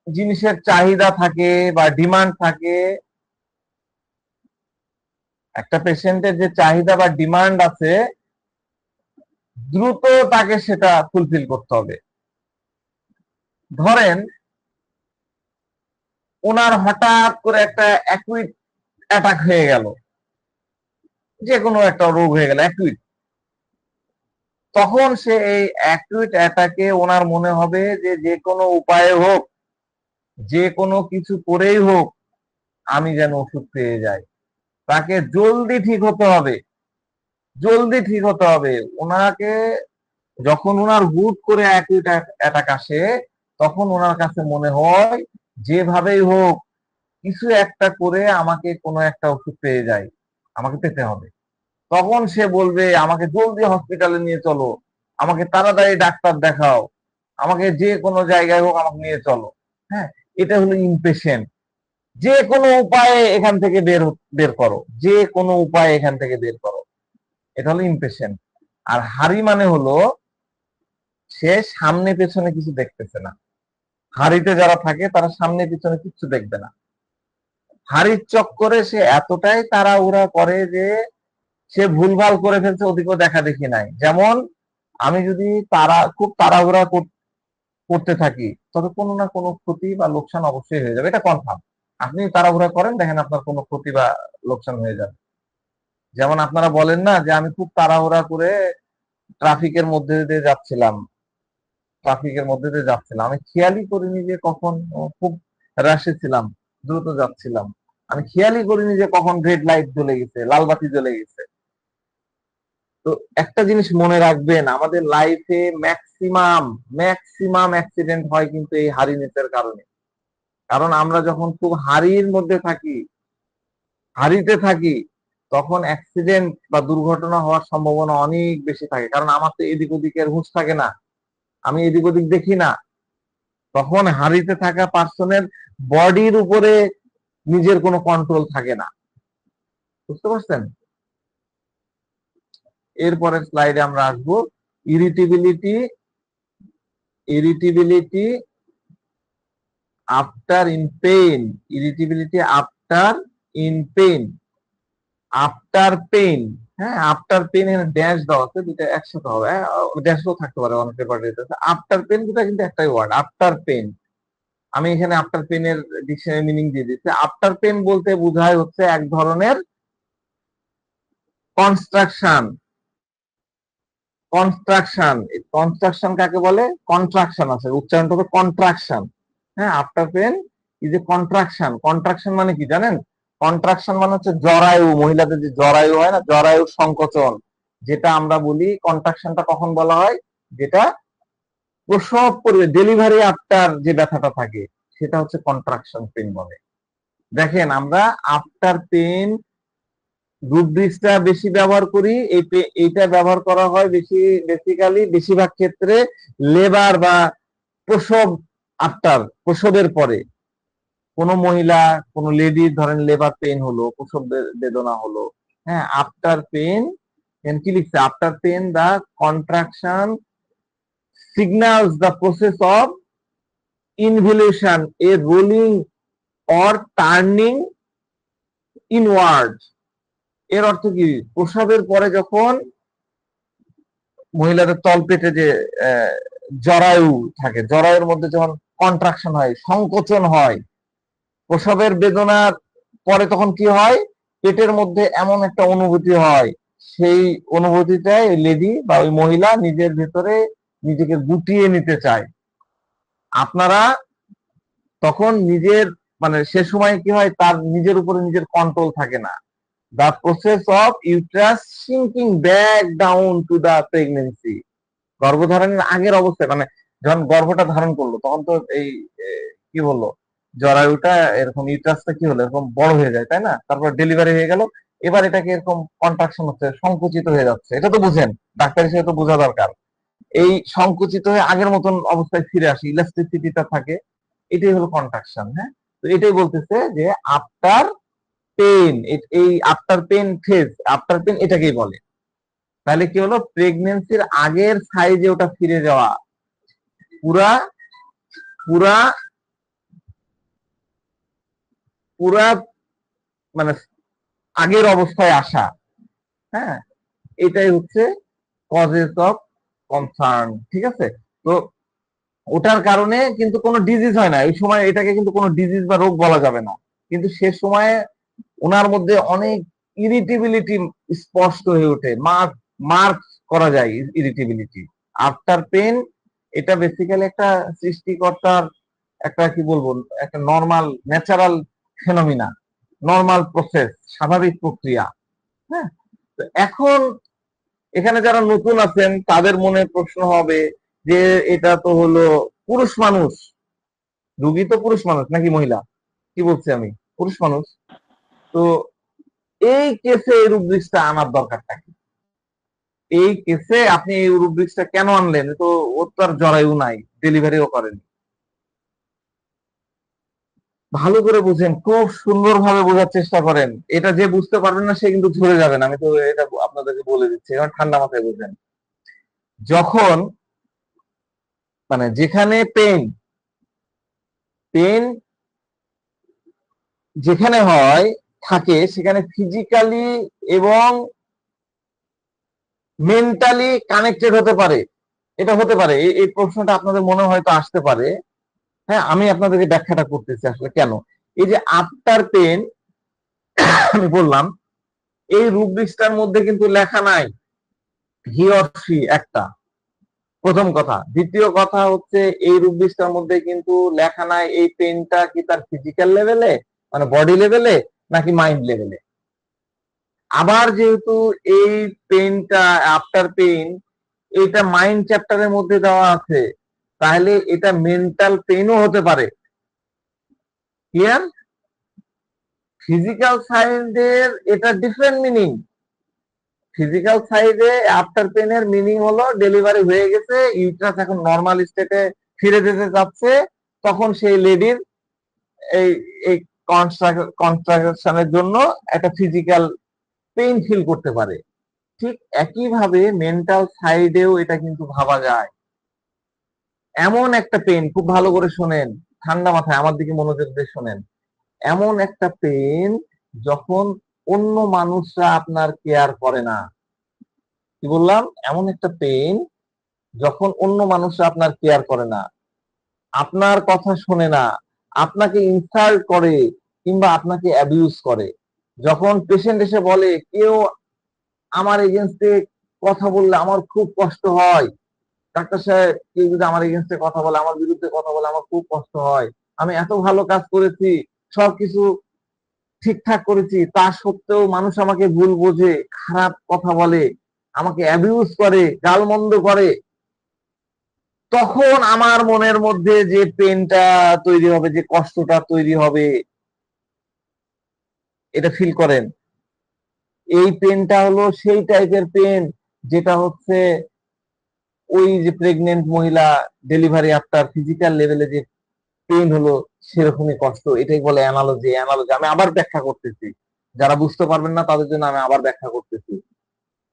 জিনিসের চাহিদা থাকে বা ডিমান্ড থাকে, একটা পেশেন্টের যে চাহিদা বা ডিমান্ড আছে দ্রুত তাকে সেটা ফুলফিল করতে হবে। ধরেন ওনার হঠাৎ করে একটা অ্যাকুইট অ্যাটাক হয়ে গেল, যে কোনো একটা রোগ হয়ে গেল অ্যাকুইট, তখন সে এই অ্যাকুইট অ্যাটাকে ওনার মনে হবে যে যে কোনো উপায়ে হোক, যে কোনো কিছু করেই হোক আমি যেন ওষুধ পেয়ে যাই। তাকে জলদি ঠিক হতে হবে, জলদি ঠিক হতে হবে। ওনাকে যখন ওনার হুট করে অ্যাকুইট অ্যাটাক আসে, তখন ওনার কাছে মনে হয় যেভাবেই হোক কিছু একটা করে আমাকে কোনো একটা ওষুধ পেয়ে যায়, আমাকে পেতে হবে। তখন সে বলবে আমাকে জলদি হসপিটালে নিয়ে চলো, আমাকে তাড়াতাড়ি ডাক্তার দেখাও, আমাকে যে কোনো জায়গায় হোক আমাকে নিয়ে চলো। হ্যাঁ, এটা হলো ইমপেশেন্ট। যে কোনো উপায়ে এখান থেকে বের করো, যে কোনো উপায়ে এখান থেকে বের করো, এটা হলো ইমপেশেন্ট। আর হারি মানে হলো সে সামনে পেছনে কিছু দেখতেছে না। হাড়িতে যারা থাকে তারা সামনে পিছনে কিছু দেখবে না। হাড়ির চক্করে সে এতটাই তাড়াহুড়া করে যে সে ভুলভাল করে ফেলছে, ওদিকেও দেখা দেখি নাই। যেমন আমি যদি খুব তাড়াহুড়া করতে থাকি, তবে কোনো না কোনো ক্ষতি বা লোকসান অবশ্যই হয়ে যাবে, এটা কনফার্ম। আপনি তাড়াহুড়া করেন, দেখেন আপনার কোনো ক্ষতি বা লোকসান হয়ে যাবে। যেমন আপনারা বলেন না যে আমি খুব তাড়াহুড়া করে ট্রাফিকের মধ্যে দিয়ে যাচ্ছিলাম, আমি খেয়ালই করিনি যে কখন খুব রাশে ছিলাম, দ্রুত যাচ্ছিলাম, আমি খেয়ালই করিনি যে কখন রেড লাইট জ্বলে গেছে, লাল বাতি জ্বলে গেছে। তো একটা জিনিস মনে রাখবেন, আমাদের লাইফে ম্যাক্সিমাম ম্যাক্সিমাম অ্যাক্সিডেন্ট হয় কিন্তু এই হারিনেসের কারণে। কারণ আমরা যখন খুব হারির মধ্যে থাকি, হারিতে থাকি, তখন অ্যাক্সিডেন্ট বা দুর্ঘটনা হওয়ার সম্ভাবনা অনেক বেশি থাকে। কারণ আমার তো এদিক ওদিকের হুঁশ থাকে না, আমি এদিক ওদিক দেখি না। তখন হারিতে থাকা পার্সনের বডির উপরে নিজের কোনো কন্ট্রোল থাকে না। বুঝতে পারছেন? এরপরের স্লাইডে আমরা আসবো irritability. Irritability after in pain. Irritability after in pain. After pain, হ্যাঁ, আফটার পেইন এখানে ড্যাশ দেওয়া আছে, দুটো একসাথে হবে, ড্যাশও থাকতে পারে অনেক পেপার। আফটার পেইন দুটা কিন্তু একটাই ওয়ার্ড, আফটার পেইন। আমি এখানে আফটার পেন এর ডিকশনারি মিনিং দিয়ে দিচ্ছি। আফটার পেন বলতে বোঝায় হচ্ছে এক ধরনের কনস্ট্রাকশন। কনস্ট্রাকশন, কনস্ট্রাকশন কাকে বলে? কন্ট্রাকশন আছে, উচ্চারণটা হবে কন্ট্রাকশন। হ্যাঁ, after pain is a contraction. Contraction মানে কি জানেন? কন্ট্রাকশন মানে হচ্ছে জরায়ু, মহিলাদের যে জরায়ু হয় না, জরায়ুর সংকোচন, যেটা আমরা বলি। কন্ট্রাকশনটা কখন বলা হয়? যেটা প্রসব করবে, ডেলিভারি আফটার যে ব্যথাটা থাকে, সেটা হচ্ছে কন্ট্রাকশন পেন বলে। দেখেন আমরা আফটার পেন রুব্রিক্সটা বেশি ব্যবহার করি, এইটা ব্যবহার করা হয় বেসিক্যালি বেশিরভাগ ক্ষেত্রে লেবার বা প্রসব আফটার, প্রসবের পরে। কোন মহিলা, কোন লেডির ধরেন লেবার পেন হলো, প্রসব বেদনা হলো, হ্যাঁ, আফটার পেন কি লিখছে? After pain the contraction signals the process of involution, a rolling or turning inward. এর অর্থ কি, প্রসবের পরে যখন মহিলাদের তলপেটে যে জরায়ু থাকে, জরায়ুর মধ্যে যখন কন্ট্রাকশন হয়, সংকোচন হয়, প্রসবের বেদনার পরে তখন কি হয়, পেটের মধ্যে এমন একটা অনুভূতি হয়, সেই অনুভূতিটাই লেডি বা ওই মহিলা নিজের ভেতরে নিজেকে গুটিয়ে নিতে চায়। আপনারা তখন নিজের মানে সে সময় কি হয়, তার নিজের উপরে নিজের কন্ট্রোল থাকে না। The process of uterus sinking back down to the pregnancy. গর্ভধারণের আগের অবস্থায় মানে যখন গর্ভটা ধারণ করলো তখন তো এই কি বললো, জরায়ুটা এরকম, ইউট্রাসটা কি হলো এরকম বড় হয়ে যায়, তাই না? তারপর ডেলিভারি হয়ে গেল, এবার এটাকে এরকম কন্ট্রাকশন হচ্ছে, সংকুচিত হয়ে যাচ্ছে। এটা তো বুঝেন, ডাক্তার হিসেবে তো বোঝা দরকার। এই সংকুচিত হয়ে আগের মতন অবস্থায় ফিরে আসে, ইলাস্টিসিটিটা থাকে, এটাই হলো কন্ট্রাকশন। হ্যাঁ, তো এটাই বলতেছে যে আফটার পেন, এই after pain phase, after pain এটাকেই বলে। তাহলে কি হলো, প্রেগনেন্সির আগের সাইজে ওটা ফিরে যাওয়া, পুরা পুরা পুরা মানে আগের অবস্থায় আসা। হ্যাঁ, এটাই হচ্ছে কজেস অফ কনসার্ন। ঠিক আছে, তো ওটার কারণে কিন্তু কোনো ডিজিজ হয় না এই সময়, এটাকে কিন্তু কোনো ডিজিজ বা রোগ বলা যাবে না। কিন্তু সে সময়ে ওনার মধ্যে অনেক ইরিটেবিলিটি স্পষ্ট হয়ে ওঠে, মার্ক করা যায় ইরিটেবিলিটি আফটার পেন। এটা বেসিক্যালি একটা সৃষ্টিকর্তার একটা কি বলবো, একটা normal natural phenomena, normal process, স্বাভাবিক প্রক্রিয়া। হ্যাঁ, তো এখন এখানে যারা নতুন আছেন তাদের মনে প্রশ্ন হবে যে এটা তো হলো পুরুষ মানুষ, রুগী তো পুরুষ মানুষ নাকি মহিলা, কি বলছি আমি, পুরুষ মানুষ। তো এই কেসে এই রুব্রিক্সটা আনার দরকারটা কি? এই কেসে আপনি এই রুব্রিক্সটা কেন আনলেন? তো ওর তো আর জরায়ু নাই, ডেলিভারিও করেনি। ভালো করে বুঝেন, খুব সুন্দরভাবে বোঝার চেষ্টা করেন। এটা যে বুঝতে পারবেন না সে কিন্তু ধরে যাবেন, আমি তো এটা আপনাদেরকে বলে দিচ্ছি। এবার ঠান্ডা মাথায় বুঝেন, যখন মানে যেখানে পেন পেন যেখানে হয় থাকে, সেখানে ফিজিক্যালি এবং মেন্টালি কানেক্টেড হতে পারে। এটা হতে পারে, এই প্রশ্নটা আপনাদের মনে হয়তো আসতে পারে। হ্যাঁ, আমি আপনাদেরকে ব্যাখ্যাটা করতেছি আসলে কেন। এই যে আফটার পেন আমি বললাম, এই রুব্রিক্সটার মধ্যে কিন্তু লেখা নাই হি অর সি, একটা প্রথম কথা। দ্বিতীয় কথা হচ্ছে এই রুব্রিক্সটার মধ্যে কিন্তু লেখা নাই এই পেনটা কি তার ফিজিক্যাল লেভেলে মানে বডি লেভেলে নাকি মাইন্ড লেভেলে। আবার যেহেতু এই পেনটা আফটার পেন এটা মাইন্ড চ্যাপ্টারের মধ্যে দেওয়া আছে, তাহলে এটা মেন্টাল পেনও হতে পারে। ক্লিয়ার? ফিজিক্যাল সাইডের এটা ডিফারেন্ট মিনিং। ফিজিক্যাল সাইডে আফটার পেনের মিনিং হলো ডেলিভারি হয়ে গেছে, ইউট্রাস এখন নর্মাল স্টেটে ফিরে যেতে যাচ্ছে, তখন সেই লেডির এই এই কনস্ট্রাকশনের জন্য একটা ফিজিক্যাল পেইন ফিল করতে পারে। ঠিক একইভাবে মেন্টাল সাইডেও এটা কিন্তু ভাবা যায়। এমন একটা পেন, খুব ভালো করে শোনেন, ঠান্ডা মাথায় আমার দিকে মনোযোগ দিয়ে শোনেন, এমন একটা পেন যখন অন্য মানুষরা আপনার কেয়ার করে না। কি বললাম? এমন একটা পেন যখন অন্য মানুষরা আপনার কেয়ার করে না, আপনার কথা শোনে না, আপনাকে ইনসাল্ট করে কিংবা আপনাকে অ্যাবিউজ করে। যখন পেশেন্ট এসে বলে কেউ আমার এগেনস্টে কথা বললে আমার খুব কষ্ট হয়, ডাক্তার সাহেব কেউ যদি আমার এগেনস্টে কথা বলে, আমার বিরুদ্ধে কথা বলে, আমার খুব কষ্ট হয়, আমি এত ভালো কাজ করেছি, সবকিছু ঠিকঠাক করেছি, তা সত্ত্বেও মানুষ আমাকে ভুল বোঝে, খারাপ কথা বলে, আমাকে অ্যাবিউজ করে, গালমন্দ করে। তখন আমার মনের মধ্যে যে পেনটা তৈরি হবে, যে কষ্টটা তৈরি হবে, এটা ফিল করেন। এই পেনটা হলো সেই টাইপের পেন যেটা হচ্ছে ওই যে প্রেগনেন্ট মহিলা ডেলিভারি আফটার ফিজিক্যাল লেভেলে যে পেন হলো সেরকমই কষ্ট। এটাই বলে অ্যানালজি। অ্যানালজি আমি আবার ব্যাখ্যা করতেছি, যারা বুঝতে পারবেন না তাদের জন্য আমি আবার ব্যাখ্যা করতেছি।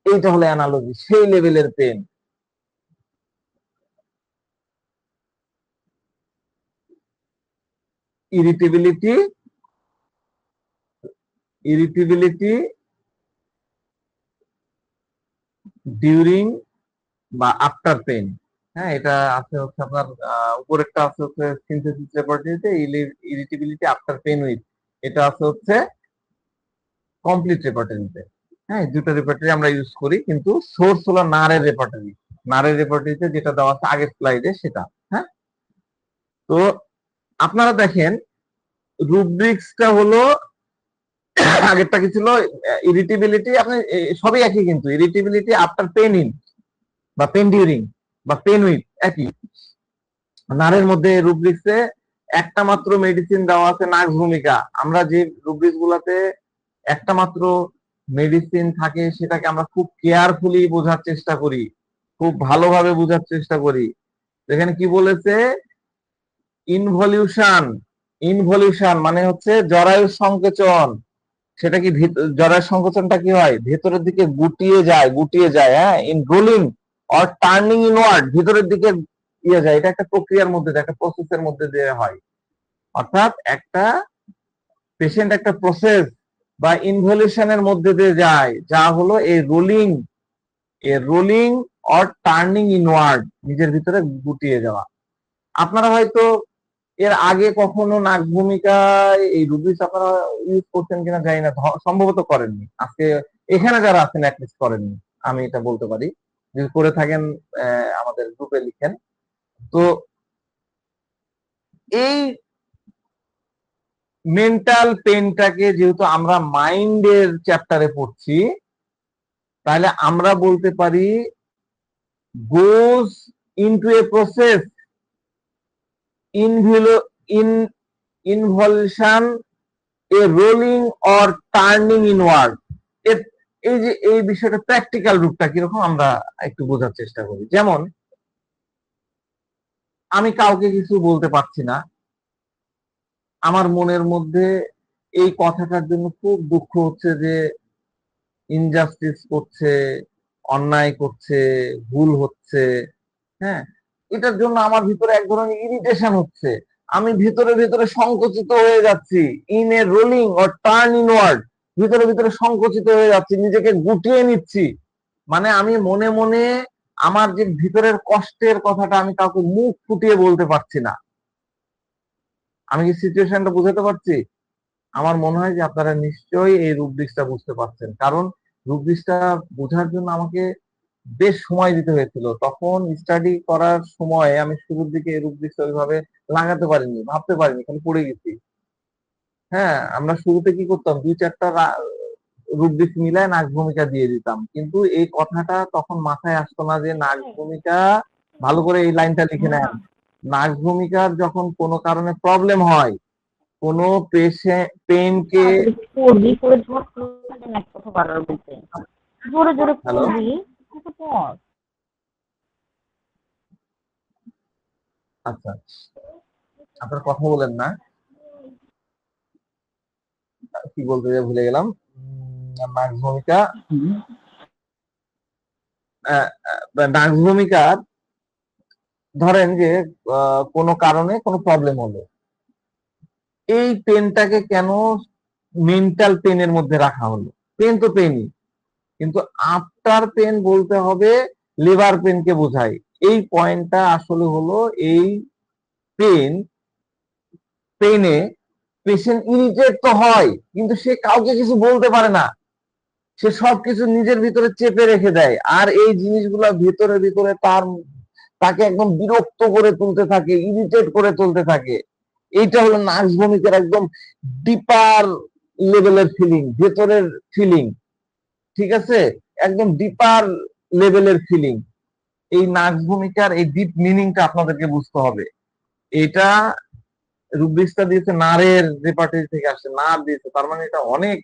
এইটা হলো অ্যানালজি, সেই লেভেলের পেন। ইরিটেবিলিটি ইরিটেবিলিটি ডিউরিং বা আফটার পেন। হ্যাঁ, এটা আছে হচ্ছে আপনার উপরেরটা আছে হচ্ছে সিনথেসিস রেপার্টরিতে, ইরিটেবিলিটি আফটার পেন উইথ, এটা আছে হচ্ছে কমপ্লিট রেপার্টরিতে। হ্যাঁ, দুটো রেপার্টরি আমরা ইউজ করি, কিন্তু সোর্স হলো নারের রেপার্টরি। নারের রেপার্টরিতে যেটা দেওয়া আছে আগের স্লাইডে সেটা। হ্যাঁ, তো আপনারা দেখেন রুব্রিক্সটা হলো আগেরটা কি ছিল, ইরিটেবিলিটি, আপনি সবই একই, কিন্তু ইরিটেবিলিটি আফটার পেন ইন বা পেন ডিউরিং বা পেন উইথ একই। নারের মধ্যে রুব্রিক্সে একটা মাত্র মেডিসিন দেওয়া আছে নাক ভূমিকা। আমরা যে রুব্রিক্স গুলাতে একটা মাত্র মেডিসিন থাকে সেটাকে আমরা খুব কেয়ারফুলি বোঝার চেষ্টা করি, খুব ভালোভাবে বোঝার চেষ্টা করি। এখানে কি বলেছে, ইনভলিউশন। ইনভলিউশন মানে হচ্ছে জরায়ু সংকোচন। সেটা কি জরায়ু সংকোচনটা কি হয়, ভেতরের দিকে গুটিয়ে যায়, গুটিয়ে যায়। হ্যাঁ, in rolling or turning inward, ভিতরের দিকে ইয়ে যায়। এটা একটা প্রক্রিয়ার মধ্যে দিয়ে, একটা প্রসেসের মধ্যে দিয়ে হয়। অর্থাৎ একটা পেশেন্ট একটা প্রসেস বা ইনভলিউশনের মধ্যে দিয়ে যায়, যা হলো এই রোলিং অর টার্নিং ইনওয়ার্ড, নিজের ভিতরে গুটিয়ে যাওয়া। আপনারা হয়তো এর আগে কখনো নাক ভূমিকায় এই রুবিক্স আপনারা ইউজ করছেন কিনা জানি না, সম্ভবত করেননি। আজকে এখানে যারা আছেন অ্যাটলিস্ট করেননি, আমি এটা বলতে পারি। যদি করে থাকেন আমাদের গ্রুপে লিখেন। তো এই মেন্টাল পেনটাকে যেহেতু আমরা মাইন্ডের চ্যাপ্টারে পড়ছি, তাহলে আমরা বলতে পারি goes into a process involution a rolling or turning inward. এই যে এই বিষয়টা প্র্যাকটিক্যাল রূপটা কিরকম আমরা একটু বোঝার চেষ্টা করি। যেমন আমি কাউকে কিছু বলতে পারছি না, আমার মনের মধ্যে এই কথাটার জন্য খুব দুঃখ হচ্ছে যে ইনজাস্টিস করছে, অন্যায় করছে, ভুল হচ্ছে। হ্যাঁ, এটার জন্য আমার ভিতরে এক ধরনের ইরিটেশন হচ্ছে, আমি ভিতরে ভিতরে সংকুচিত হয়ে যাচ্ছি। In a rolling or turn inward, ভিতরে ভিতরে সংকুচিত হয়ে যাচ্ছি, নিজেকে গুটিয়ে নিচ্ছি। মানে আমি মনে মনে আমার যে ভিতরের কষ্টের কথাটা আমি কাউকে মুখ ফুটিয়ে বলতে পারছি না। আমি কি সিচুয়েশনটা বুঝাতে পারছি? আমার মনে হয় যে আপনারা নিশ্চয়ই এই রুব্রিক্সটা বুঝতে পারছেন, কারণ রুব্রিক্সটা বোঝার জন্য আমাকে বেশ সময় দিতে হয়েছিল। তখন স্টাডি করার সময় আমি শুরুর দিকে এই রুব্রিক্স ওইভাবে লাগাতে পারিনি, ভাবতে পারিনি, খালি পড়ে গেছি। হ্যাঁ, আমরা শুরুতে কি করতাম, দুই চারটা রুব্রিক্স মিলায় নাক ভূমিকা দিয়ে দিতাম, কিন্তু এই কথাটা তখন মাথায় আসতো না যে নাক ভূমিকা, ভালো করে এই লাইনটা লিখে নেন, নাক ভূমিকার যখন কোনো কারণে প্রবলেম হয়, কোনো পেনকে, পড়বি পড়ে ঝট করে এক কথা বারবার বলতে জোরে জোরে হ্যালো, পড়বি একটু পর। আচ্ছা আপনার কথা বলেন না, কি বলতে যে ভুলে গেলাম। নাক ভূমিকা, নাক ভূমিকার ধরেন যে কোনো কারণে কোনো প্রবলেম হলো, এই পেনটাকে কেন মেন্টাল পেনের মধ্যে রাখা হলো? পেন তো পেনই, কিন্তু আফটার পেন বলতে হবে লিভার পেনকে বোঝায়। এই পয়েন্টটা আসলে হলো, এই পেন, পেনে পেশেন্ট ইরিটেট তো হয়, কিন্তু সে কাউকে কিছু বলতে পারে না, সে সবকিছু নিজের ভিতরে চেপে রেখে দেয়। আর এই জিনিসগুলো ভিতরে ভিতরে তাকে একদম বিরক্ত করে তুলতে থাকে, ইরিটেট করে তুলতে থাকে। এইটা হলো নার্স ভূমিকার একদম ডিপার লেভেলের ফিলিং, ভেতরের ফিলিং। ঠিক আছে, একদম ডিপার লেভেলের ফিলিং। এই নার্স ভূমিকার এই ডিপ মিনিংটা আপনাদেরকে বুঝতে হবে। এটা রুব্রিক্সটা দিয়েছে নারের রেপার্টরি থেকে আসছে, নার দিয়েছে, তার মানে এটা অনেক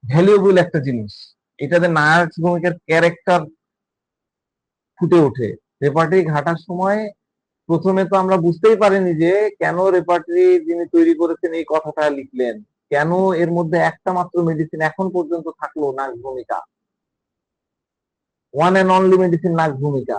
ভ্যালুয়েবল একটা জিনিস। এটাতে নার্স ভূমিকার ক্যারেক্টার ফুটে ওঠে। রেপার্টরি ঘাটার সময় প্রথমে তো আমরা বুঝতেই পারিনি যে কেন রেপার্টরি যিনি তৈরি করেছেন এই কথাটা লিখলেন, কেন এর মধ্যে একটা মাত্র মেডিসিন এখন পর্যন্ত থাকলো নাক ভূমিকা, ওয়ান এন্ড অনলি মেডিসিন নাক ভূমিকা।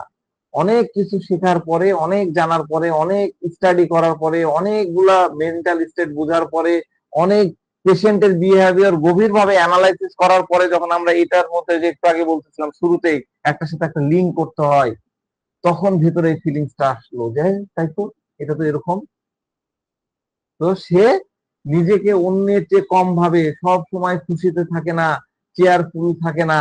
অনেক কিছু শেখার পরে, অনেক জানার পরে, অনেক স্টাডি করার পরে, অনেকগুলা মেন্টাল স্টেট বোঝার পরে, অনেক পেশেন্টের বিহেভিয়ার গভীরভাবে অ্যানালাইসিস করার পরে যখন আমরা এটার মধ্যে যে একটু আগে বলতেছিলাম শুরুতেই একটার সাথে একটা লিঙ্ক করতে হয়, তখন ভেতরে এই ফিলিংসটা আসলো যে তাই তো, এটা তো এরকম। তো সে নিজেকে অন্যের চেয়ে কম ভাবে, সব সময় খুশিতে থাকে না, চেয়ারফুল থাকে না।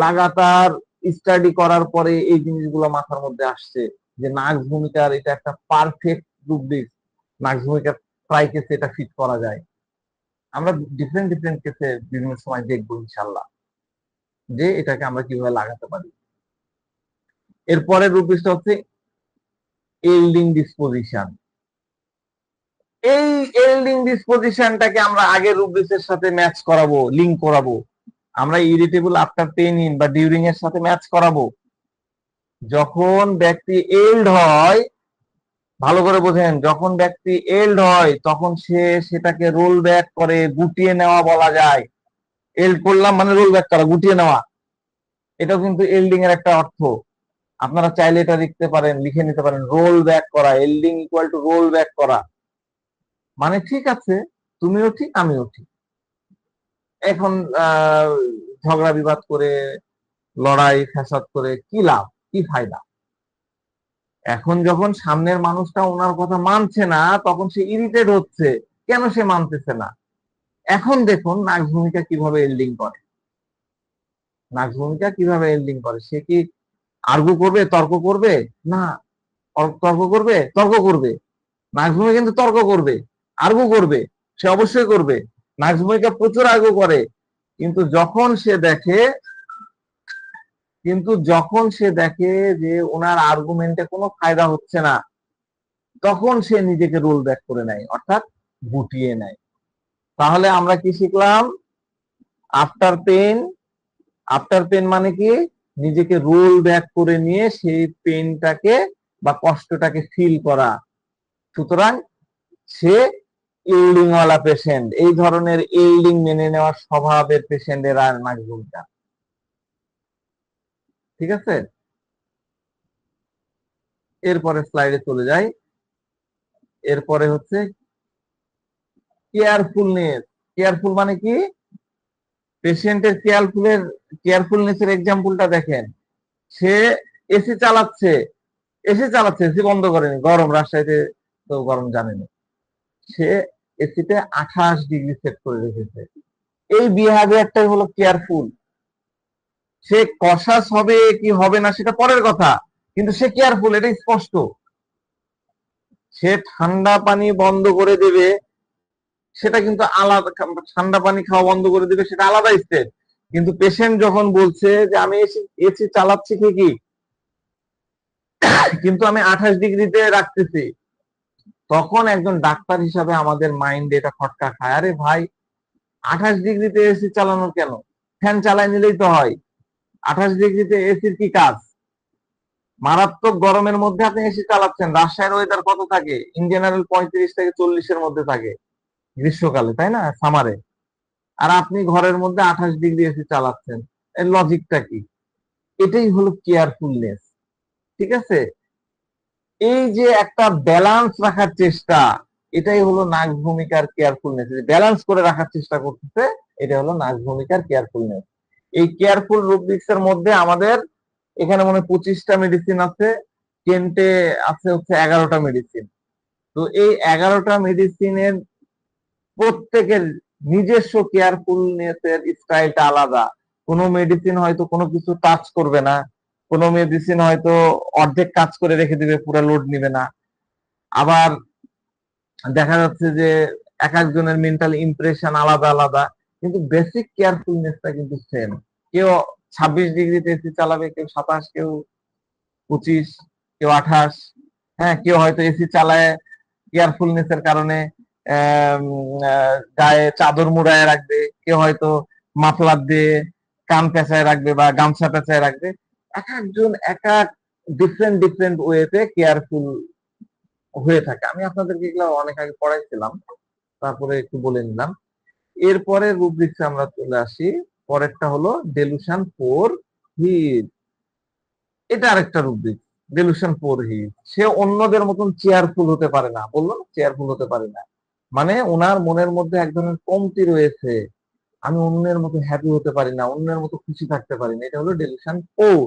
লাগাতার স্টাডি করার পরে এই জিনিসগুলো মাথার মধ্যে আসছে যে নার্স ভূমিকার এটা একটা পারফেক্ট রূপ দিক, নার্স ভূমিকার প্রায় কেসে এটা ফিট করা যায়। আমরা ডিফারেন্ট ডিফারেন্ট কেসে বিভিন্ন সময় দেখবো ইনশাল্লাহ যে এটাকে আমরা কিভাবে লাগাতে পারি। এরপরে রূপটা হচ্ছে এল্ডিং ডিসপোজিশন। এই এল্ডিং ডিসপোজিশনটাকে আমরা আগের রুব্রিক্সের সাথে ম্যাচ করাবো, লিংক করাবো। আমরা ইরিটেবল আফটার পেইন ইন বা ডিউরিং এর সাথে ম্যাচ করাবো। যখন ব্যক্তি এল্ড হয়, ভালো করে বোঝেন, যখন ব্যক্তি এল্ড হয় তখন সে সেটাকে রোল ব্যাক করে, গুটিয়ে নেওয়া বলা যায়। এল্ড করলাম মানে রোল ব্যাক করা, গুটিয়ে নেওয়া, এটাও কিন্তু এল্ডিং এর একটা অর্থ। আপনারা চাইলে এটা লিখতে পারেন, লিখে নিতে পারেন, রোল ব্যাক করা, এল্ডিং ইকুয়াল টু রোল ব্যাক করা। মানে ঠিক আছে, তুমিও ঠিক আমিও ঠিক। এখন ঝগড়া বিবাদ করে, লড়াই ফ্যাসাদ করে কি লাভ, কি ফায়দা? এখন যখন সামনের মানুষটা ওনার কথা মানছে না, তখন সে ইরিটেট হচ্ছে, কেন সে মানতেছে না। এখন দেখুন নাক ভূমিকা কিভাবে এল্ডিং করে। নাক ভূমিকা কিভাবে এল্ডিং করে, সে কি আর্গু করবে, তর্ক করবে? না। তর্ক করবে, তর্ক করবে। নাক ভূমিকা কিন্তু তর্ক করবে, আর্গু করবে, সে অবশ্যই করবে। নাক ভূমিকা প্রচুর আর্গু করে, কিন্তু যখন সে দেখে যে ওনার আর্গুমেন্টে কোনো ফায়দা হচ্ছে না, তখন সে নিজেকে রোল ব্যাক করে নেয়, অর্থাৎ গুটিয়ে নেয়। তাহলে আমরা কি শিখলাম? আফটার পেন, আফটার পেন মানে কি? নিজেকে রোল ব্যাক করে নিয়ে সেই পেনটাকে বা কষ্টটাকে ফিল করা। সুতরাং সে ইল্ডিং ওয়ালা পেশেন্ট, এই ধরনের ইল্ডিং মেনে নেওয়ার স্বভাবের পেশেন্টের আর নাক ভূমিকা। ঠিক আছে, এরপরে স্লাইডে চলে যাই। এরপরে হচ্ছে কেয়ারফুলনেস। কেয়ারফুল মানে কি? পেশেন্টের কেয়ারফুলনেসের এক্সাম্পলটা দেখেন। সে এসি চালাচ্ছে, এসি বন্ধ করেনি, গরম, রাজশাহীতে তো গরম জানেনি। সে এসিতে 28 ডিগ্রি সেট করে রেখেছে। এই বিহেভিয়ারটাই হলো কেয়ারফুল। সে কশাস হবে কি হবে না সেটা পরের কথা, কিন্তু সে কেয়ারফুল, এটা স্পষ্ট। সে ঠান্ডা পানি বন্ধ করে দেবে, সেটা কিন্তু আলাদা। ঠান্ডা পানি খাওয়া বন্ধ করে দিবে, সেটা আলাদা স্টেপ। কিন্তু পেশেন্ট যখন বলছে যে আমি এসি চালাচ্ছি ঠিকই, কিন্তু আমি 28 ডিগ্রিতে রাখতেছি, তখন একজন ডাক্তার হিসাবে আমাদের মাইন্ডে এটা খটকা খায়, আরে ভাই 28 ডিগ্রিতে এসি চালানো কেন? ফ্যান চালাই নিলেই তো হয়। 28 ডিগ্রিতে এসির কি কাজ? মারাত্মক গরমের মধ্যে আপনি এসি চালাচ্ছেন। রাজশাহীর ওয়েদার কত থাকে? ইন জেনারেল 35 থেকে 40-এর মধ্যে থাকে গ্রীষ্মকালে, তাই না, সামারে। আর আপনি ঘরের মধ্যে 28 ডিগ্রি এসি চালাচ্ছেন, এর লজিকটা কি? এটাই হলো কেয়ারফুলনেস। ঠিক আছে, এই যে একটা ব্যালেন্স রাখার চেষ্টা, এটাই হলো নাক ভূমিকার কেয়ারফুলনেস। ব্যালেন্স করে রাখার চেষ্টা করতেছে, এটা হলো নাক ভূমিকার কেয়ারফুলনেস। এই কেয়ারফুল রুব্রিক্স এর মধ্যে আমাদের এখানে মনে 25টা মেডিসিন আছে, কেন্টে আছে হচ্ছে 11টা মেডিসিন। তো এই 11টা মেডিসিনের প্রত্যেকের নিজস্ব কেয়ারফুলনেস এর স্টাইলটা আলাদা। কোনো মেডিসিন হয়তো কোনো কিছু টাচ করবে না, কোনো মেডিসিন হয়তো অর্ধেক কাজ করে রেখে দিবে, পুরো লোড নিবে না। আবার দেখা যাচ্ছে যে এক একজনের মেন্টাল ইমপ্রেশন আলাদা আলাদা, কিন্তু বেসিক কেয়ারফুলনেসটা কিন্তু সেম। কেউ 26 ডিগ্রিতে এসি চালাবে, কেউ 27, কেউ 25, কেউ 28। হ্যাঁ, কেউ হয়তো এসি চালায় কেয়ারফুলনেস এর কারণে গায়ে চাদর মুড়ায় রাখবে, কেউ হয়তো মাফলার দিয়ে কান পেঁচায় রাখবে বা গামছা পেঁচায় রাখবে। এক একজন এক এক ডিফারেন্ট ডিফারেন্ট ওয়েতে কেয়ারফুল হয়ে থাকে। আমি আপনাদেরকে এগুলো অনেক আগে পড়াইছিলাম, তারপরে একটু বলে নিলাম। এরপরে রুব্রিক্সে আমরা চলে আসি। পরেরটা হলো ডেলুশন ফর হিট। এটা আরেকটা রুব্রিক্স, ডেলুশন ফর হিট। সে অন্যদের মতন চেয়ারফুল হতে পারে না, বললো চেয়ারফুল হতে পারে না। মানে ওনার মনের মধ্যে এক ধরনের কমতি রয়েছে, আমি অন্যের মতো হ্যাপি হতে পারি না, অন্যের মতো খুশি থাকতে পারি না, এটা হলো ডেলিউশন 4।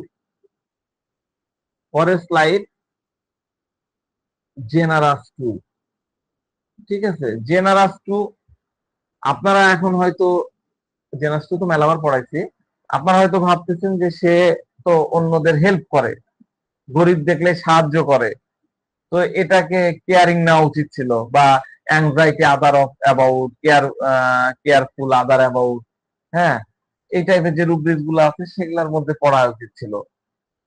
পরের স্লাইড, জেনারাস 2। ঠিক আছে, জেনারাস 2 আপনারা এখন হয়তো, জেনারাস 2 তো মেলাবার পড়াইছি, আপনারা হয়তো ভাবতেছেন যে সে তো অন্যদের হেল্প করে, গরিব দেখলে সাহায্য করে, তো এটাকে কেয়ারিং নেওয়া উচিত ছিল, বা anxiety other of about careful other about, হ্যাঁ, এই টাইপের যে রুব্রিক্স গুলো আছে সেগুলোর মধ্যে পড়া উচিত ছিল।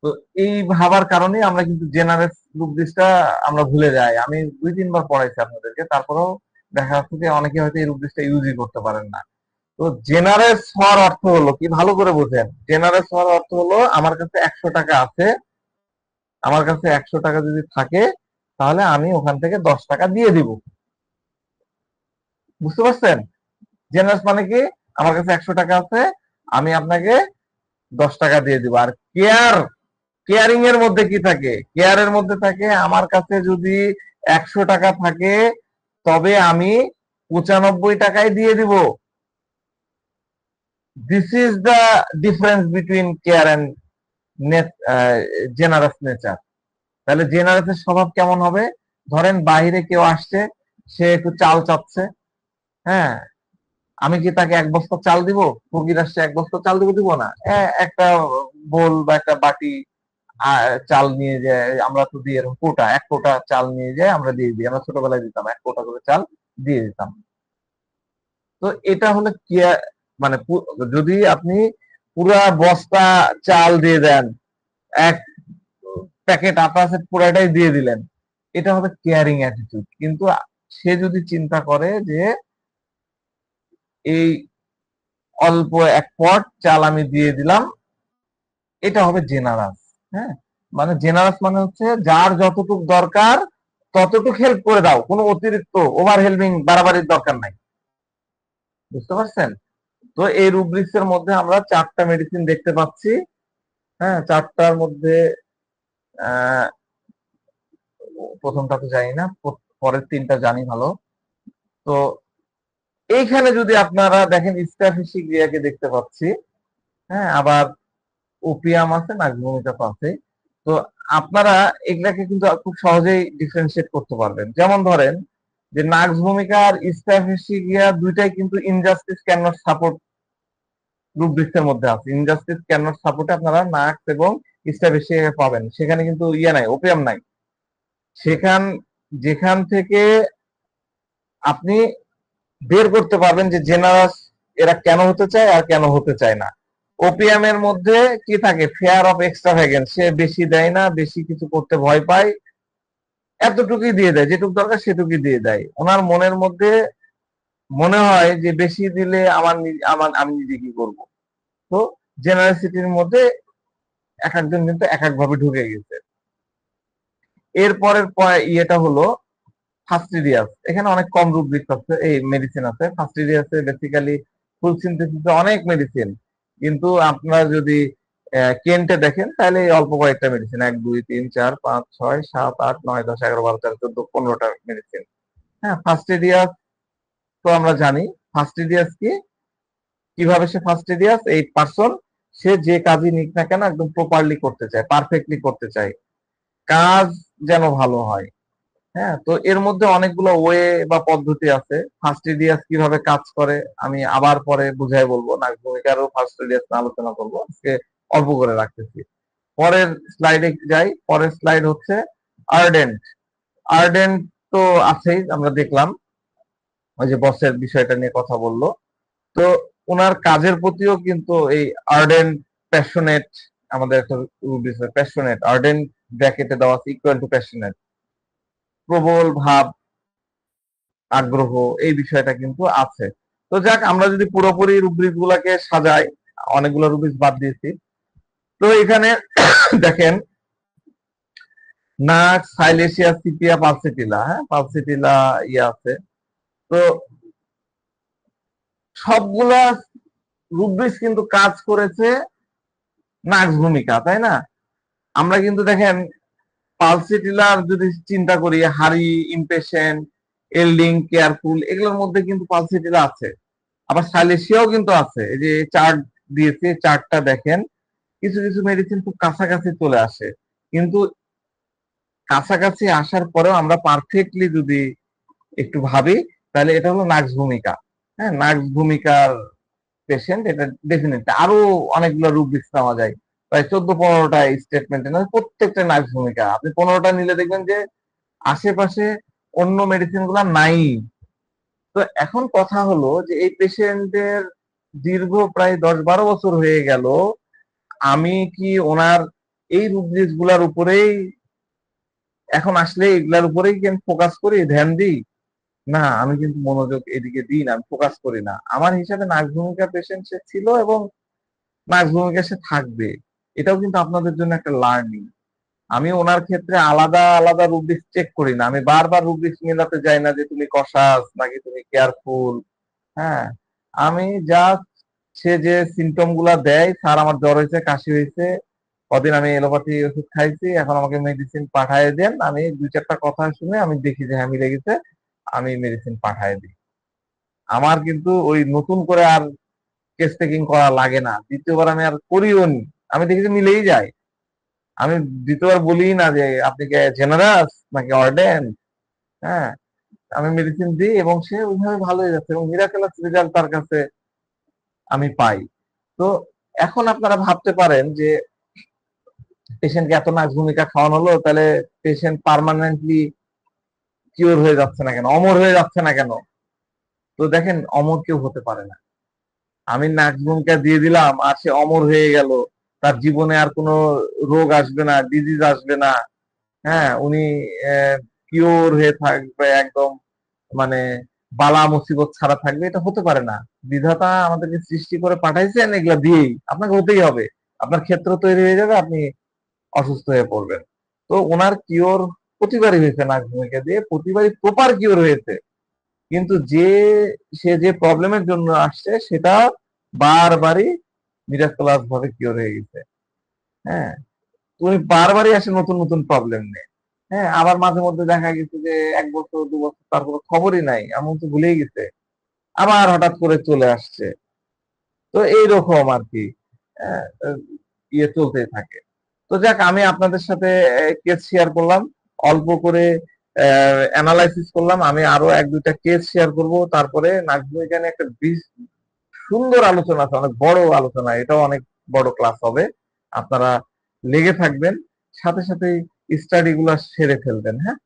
তো এই ভাবার কারণে আমরা কিন্তু জেনারেস রুব্রিক্সটা আমরা ভুলে যাই। আমি 2-3 বার পড়াইছি আপনাদেরকে, তারপরেও দেখা যাচ্ছে যে অনেকে হয়তো এই রুব্রিক্সটা ইউজই করতে পারেন না। তো জেনারেস হওয়ার অর্থ হলো কি, ভালো করে বুঝেন, জেনারেস হওয়ার অর্থ হলো আমার কাছে 100 টাকা আছে, আমার কাছে 100 টাকা যদি থাকে তাহলে আমি ওখান থেকে 10 টাকা দিয়ে দিব। বুঝতে পারছেন? জেনারেস মানে কি, আমার কাছে 100 টাকা আছে, আমি আপনাকে 10 টাকা দিয়ে দিব। আর কেয়ারিং এর মধ্যে কি থাকে, কেয়ারের মধ্যে থাকে আমার কাছে যদি 100 টাকা থাকে তবে আমি 95 টাকায় দিয়ে দিব। This is the difference between care and generous nature. তাহলে জেনারেসের স্বভাব কেমন হবে? ধরেন বাইরে কেউ আসছে, সে একটু চাল চাচ্ছে, হ্যাঁ, আমি কি তাকে 1 বস্তা চাল দিব? ফকির আসছে 1 বস্তা চাল দিব না, একটা বোল বা একটা বাটি চাল নিয়ে যায়, আমরা তো দিয়ে এরকম কোটা, 1 কোটা চাল নিয়ে যায় আমরা দিয়ে দিই, আমরা ছোটবেলায় দিতাম 1 কোটা করে চাল দিয়ে দিতাম। তো এটা হলো মানে যদি আপনি পুরা বস্তা চাল দিয়ে দেন, 1 প্যাকেট আটা আছে পুরাটাই দিয়ে দিলেন, এটা হবে কেয়ারিং অ্যাটিটিউড। কিন্তু সে যদি চিন্তা করে যে এই অল্প 1 পট চাল আমি দিয়ে দিলাম, এটা হবে জেনারাস। হ্যাঁ, মানে জেনারাস মানে হচ্ছে যার যতটুক দরকার ততটুক হেল্প করে দাও, কোনো অতিরিক্ত ওভার হেল্পিং বাড়াবাড়ির দরকার নাই। বুঝতে পারছেন? তো এই রুব্রিক্স এর মধ্যে আমরা 4টা মেডিসিন দেখতে পাচ্ছি। হ্যাঁ, 4টার মধ্যে আহ প্রথমটা তো জানি না, পরের 3টা জানি ভালো। তো এইখানে যদি আপনারা দেখেন, স্ট্যাফিসিক্রিয়াকে দেখতে পাচ্ছি, হ্যাঁ, আবার ওপিয়াম আছে, নাক্সভূমিকা তো আছে। তো আপনারা এগুলাকে কিন্তু খুব সহজেই ডিফারেন্সিয়েট করতে পারবেন। যেমন ধরেন যে নাক্সভূমিকা আর স্ট্যাফিসিক্রিয়া দুইটাই কিন্তু ইনজাস্টিস ক্যান নট সাপোর্ট রুব্রিক্সের মধ্যে আছে। ইনজাস্টিস ক্যান নট সাপোর্টে আপনারা নাক্স এবং স্ট্যাফিসিক্রিয়া পাবেন, সেখানে কিন্তু ইয়ে নাই, ওপিয়াম নাই। সেখান যেখান থেকে আপনি বের করতে পারবেন যে জেনারাস এরা কেন হতে চায় আর কেন হতে চায় না। ওপিয়াম এর মধ্যে কি থাকে, ফেয়ার অফ এক্সট্রাভ্যাগেন্স, সে বেশি দেয় না, বেশি কিছু করতে ভয় পায়, এতটুকুই দিয়ে দেয়, যেটুকু দরকার সেটুকুই দিয়ে দেয়। ওনার মনের মধ্যে মনে হয় যে বেশি দিলে আমি নিজে কি করব। তো জেনারেসিটির মধ্যে এক একজন কিন্তু এক এক ভাবে ঢুকে গেছে। এরপরের ইয়েটা হলো ফাস্টিডিয়াস। এখানে অনেক কম রুব্রিক্স আছে, এই মেডিসিন আছে। ফাস্টিডিয়াসে বেসিক্যালি ফুল সিনথেসিসে অনেক মেডিসিন, কিন্তু আপনারা যদি কেন্টে দেখেন তাহলে এই অল্প কয়েকটা মেডিসিন, 1 2 3 4 5 6 7 8 9 10 11 12 13 14 15টা মেডিসিন। হ্যাঁ, ফাস্টিডিয়াস তো আমরা জানি। ফাস্টিডিয়াস কি, কিভাবে সে ফাস্টিডিয়াস? এই পার্সন, সে যে কাজই নিক না কেন একদম প্রপারলি করতে চায়, পারফেক্টলি করতে চায়, কাজ যেন ভালো হয়। হ্যাঁ, তো এর মধ্যে অনেকগুলো ওয়ে বা পদ্ধতি আছে। ফাস্টিডিয়াস কিভাবে কাজ করে আমি আবার পরে বুঝাই বলবো, নাগভূমিকারও ফাস্টিডিয়াস আলোচনা করবো, আজকে অল্প করে রাখতেছি। পরের স্লাইডে যাই। পরের স্লাইড হচ্ছে আর্ডেন্ট। আর্ডেন্ট তো আছেই, আমরা দেখলাম ওই যে বসের বিষয়টা নিয়ে কথা বললো। তো ওনার কাজের প্রতিও কিন্তু এই আর্ডেন্ট, প্যাশনেট, আমাদের একটা প্যাশনেট, আর্ডেন্ট ব্র্যাকেটে দেওয়া আছে ইকুয়াল টু প্যাশনেট, প্রবল ভাব, আগ্রহ, এই বিষয়টা কিন্তু আছে। তো যাক, আমরা যদি পুরোপুরি রুব্রিক গুলাকে সাজাই, অনেকগুলো রুব্রিক বাদ দিয়েছি। তো এখানে দেখেন, নাক, সাইলেশিয়া, সিপিয়া, পালসিটিলা, হ্যাঁ, পালসিটিলা ইয়ে আছে। তো সবগুলা রুব্রিক কিন্তু কাজ করেছে নাক্স ভূমিকা, তাই না? আমরা কিন্তু দেখেন পালসিটিলার যদি চিন্তা করি, হাড়ি, ইমপেশেন্ট, এলডিং, কেয়ারফুল, এগুলোর মধ্যে কিন্তু পালসিটিরা আছে। আবার সাইলেশিয়াও কিন্তু আছে। এই যে চার্ট দিয়েছে, চার্টটা দেখেন, কিছু কিছু মেডিসিন খুব কাছাকাছি চলে আসে, কিন্তু কাছাকাছি আসার পরেও আমরা পারফেক্টলি যদি একটু ভাবি, তাহলে এটা হলো নাক্স ভূমিকা। হ্যাঁ, নাক্স ভূমিকার পেশেন্ট, এটা ডেফিনেটলি আরো অনেকগুলো রুব্রিক্স পাওয়া যায়, প্রায় 14-15টা স্টেটমেন্টে, না প্রত্যেকটা নাক্স ভূমিকা। আপনি 15টা নিলে দেখবেন যে আশেপাশে অন্য মেডিসিন গুলা নাই। তো এখন কথা হলো যে এই পেশেন্টের দীর্ঘ প্রায় 10-12 বছর হয়ে গেল, আমি কি ওনার এই রুব্রিক্স গুলার উপরেই এখন আসলে এগুলার উপরেই কি আমি ফোকাস করি, ধ্যান দিই? না, আমি কিন্তু মনোযোগ এদিকে দিই না, আমি ফোকাস করি না। আমার হিসাবে নাক ভূমিকা পেশেন্ট সে ছিল এবং নাক ভূমিকা সে থাকবে। এটাও কিন্তু আপনাদের জন্য একটা লার্নিং। আমি ওনার ক্ষেত্রে আলাদা আলাদা রুব্রিক্স চেক করি না, আমি বারবার রুব্রিক্স মেলাতে যাই না যে তুমি কশাস নাকি তুমি কেয়ারফুল। হ্যাঁ, আমি জাস্ট সে যে সিমটম গুলা দেয়, স্যার আমার জ্বর হয়েছে, কাশি হয়েছে, কদিন আমি এলোপ্যাথি ওষুধ খাইছি, এখন আমাকে মেডিসিন পাঠায় দেন, আমি 2-4টা কথা শুনে আমি দেখি যে হ্যাঁ মিলে গেছে, আমি মেডিসিন পাঠায় দিই। আমার কিন্তু ওই নতুন করে আর কেস টেকিং করা লাগে না, দ্বিতীয়বার আমি আর করিও নি। আমি দেখি যে মিলেই যায়। আমি দ্বিতীয়বার বলি না যে আপনি কে জেনারাস নাকি অর্ডেন। হ্যাঁ, আমি মেডিসিন দিই এবং সে ওইভাবে ভালো হয়ে যাচ্ছে এবং মিরাকেলাস রেজাল্ট তার কাছে আমি পাই। তো এখন আপনারা ভাবতে পারেন যে পেশেন্টকে এত নাক ভূমিকা খাওয়ানো হলো, তাহলে পেশেন্ট পার্মানেন্টলি কিওর হয়ে যাচ্ছে না কেন, অমর হয়ে যাচ্ছে না কেন? তো দেখেন, অমর কেউ হতে পারে না। আমি নাক ভূমিকা দিয়ে দিলাম আর সে অমর হয়ে গেল, তার জীবনে আর কোনো রোগ আসবে না, ডিজিজ আসবে না। হ্যাঁ, উনি কিওর হয়ে থাকবে একদম, মানে বালা মুসিবত ছাড়া থাকবে, এটা হতে পারে না। বিধাতা আমাদেরকে সৃষ্টি করে পাঠাইছেন এগুলা দিয়েই, আপনাকে হতেই হবে। আপনার ক্ষেত্র তৈরি হয়ে যাবে, আপনি অসুস্থ হয়ে পড়বেন। তো ওনার কিওর প্রতিবারই হয়েছে নাক ভূমিকা দিয়ে, প্রতিবারই প্রপার কিওর হয়েছে। কিন্তু সে যে প্রবলেমের জন্য আসছে সেটা বারবারই মিরাকুলাস ভাবে কিওর হয়ে গেছে। হ্যাঁ, তুমি বারবারই আসে নতুন নতুন প্রবলেম নিয়ে। হ্যাঁ, আবার মাঝে মধ্যে দেখা গেছে যে 1 বছর 2 বছর তার কোনো খবরই নাই, এমন তো ভুলেই গেছে, আবার হঠাৎ করে চলে আসছে। তো এইরকম আর কি আহ, আহ, ইয়ে চলতেই থাকে। তো যাক, আমি আপনাদের সাথে কেস শেয়ার করলাম, অল্প করে অ্যানালাইসিস করলাম। আমি আরো 1-2টা কেস শেয়ার করব, তারপরে নাকভূমিকা নিয়ে একটা সুন্দর আলোচনা আছে, অনেক বড় আলোচনা, এটাও অনেক বড় ক্লাস হবে। আপনারা লেগে থাকবেন, সাথে সাথে স্টাডি গুলা সেরে ফেলবেন। হ্যাঁ।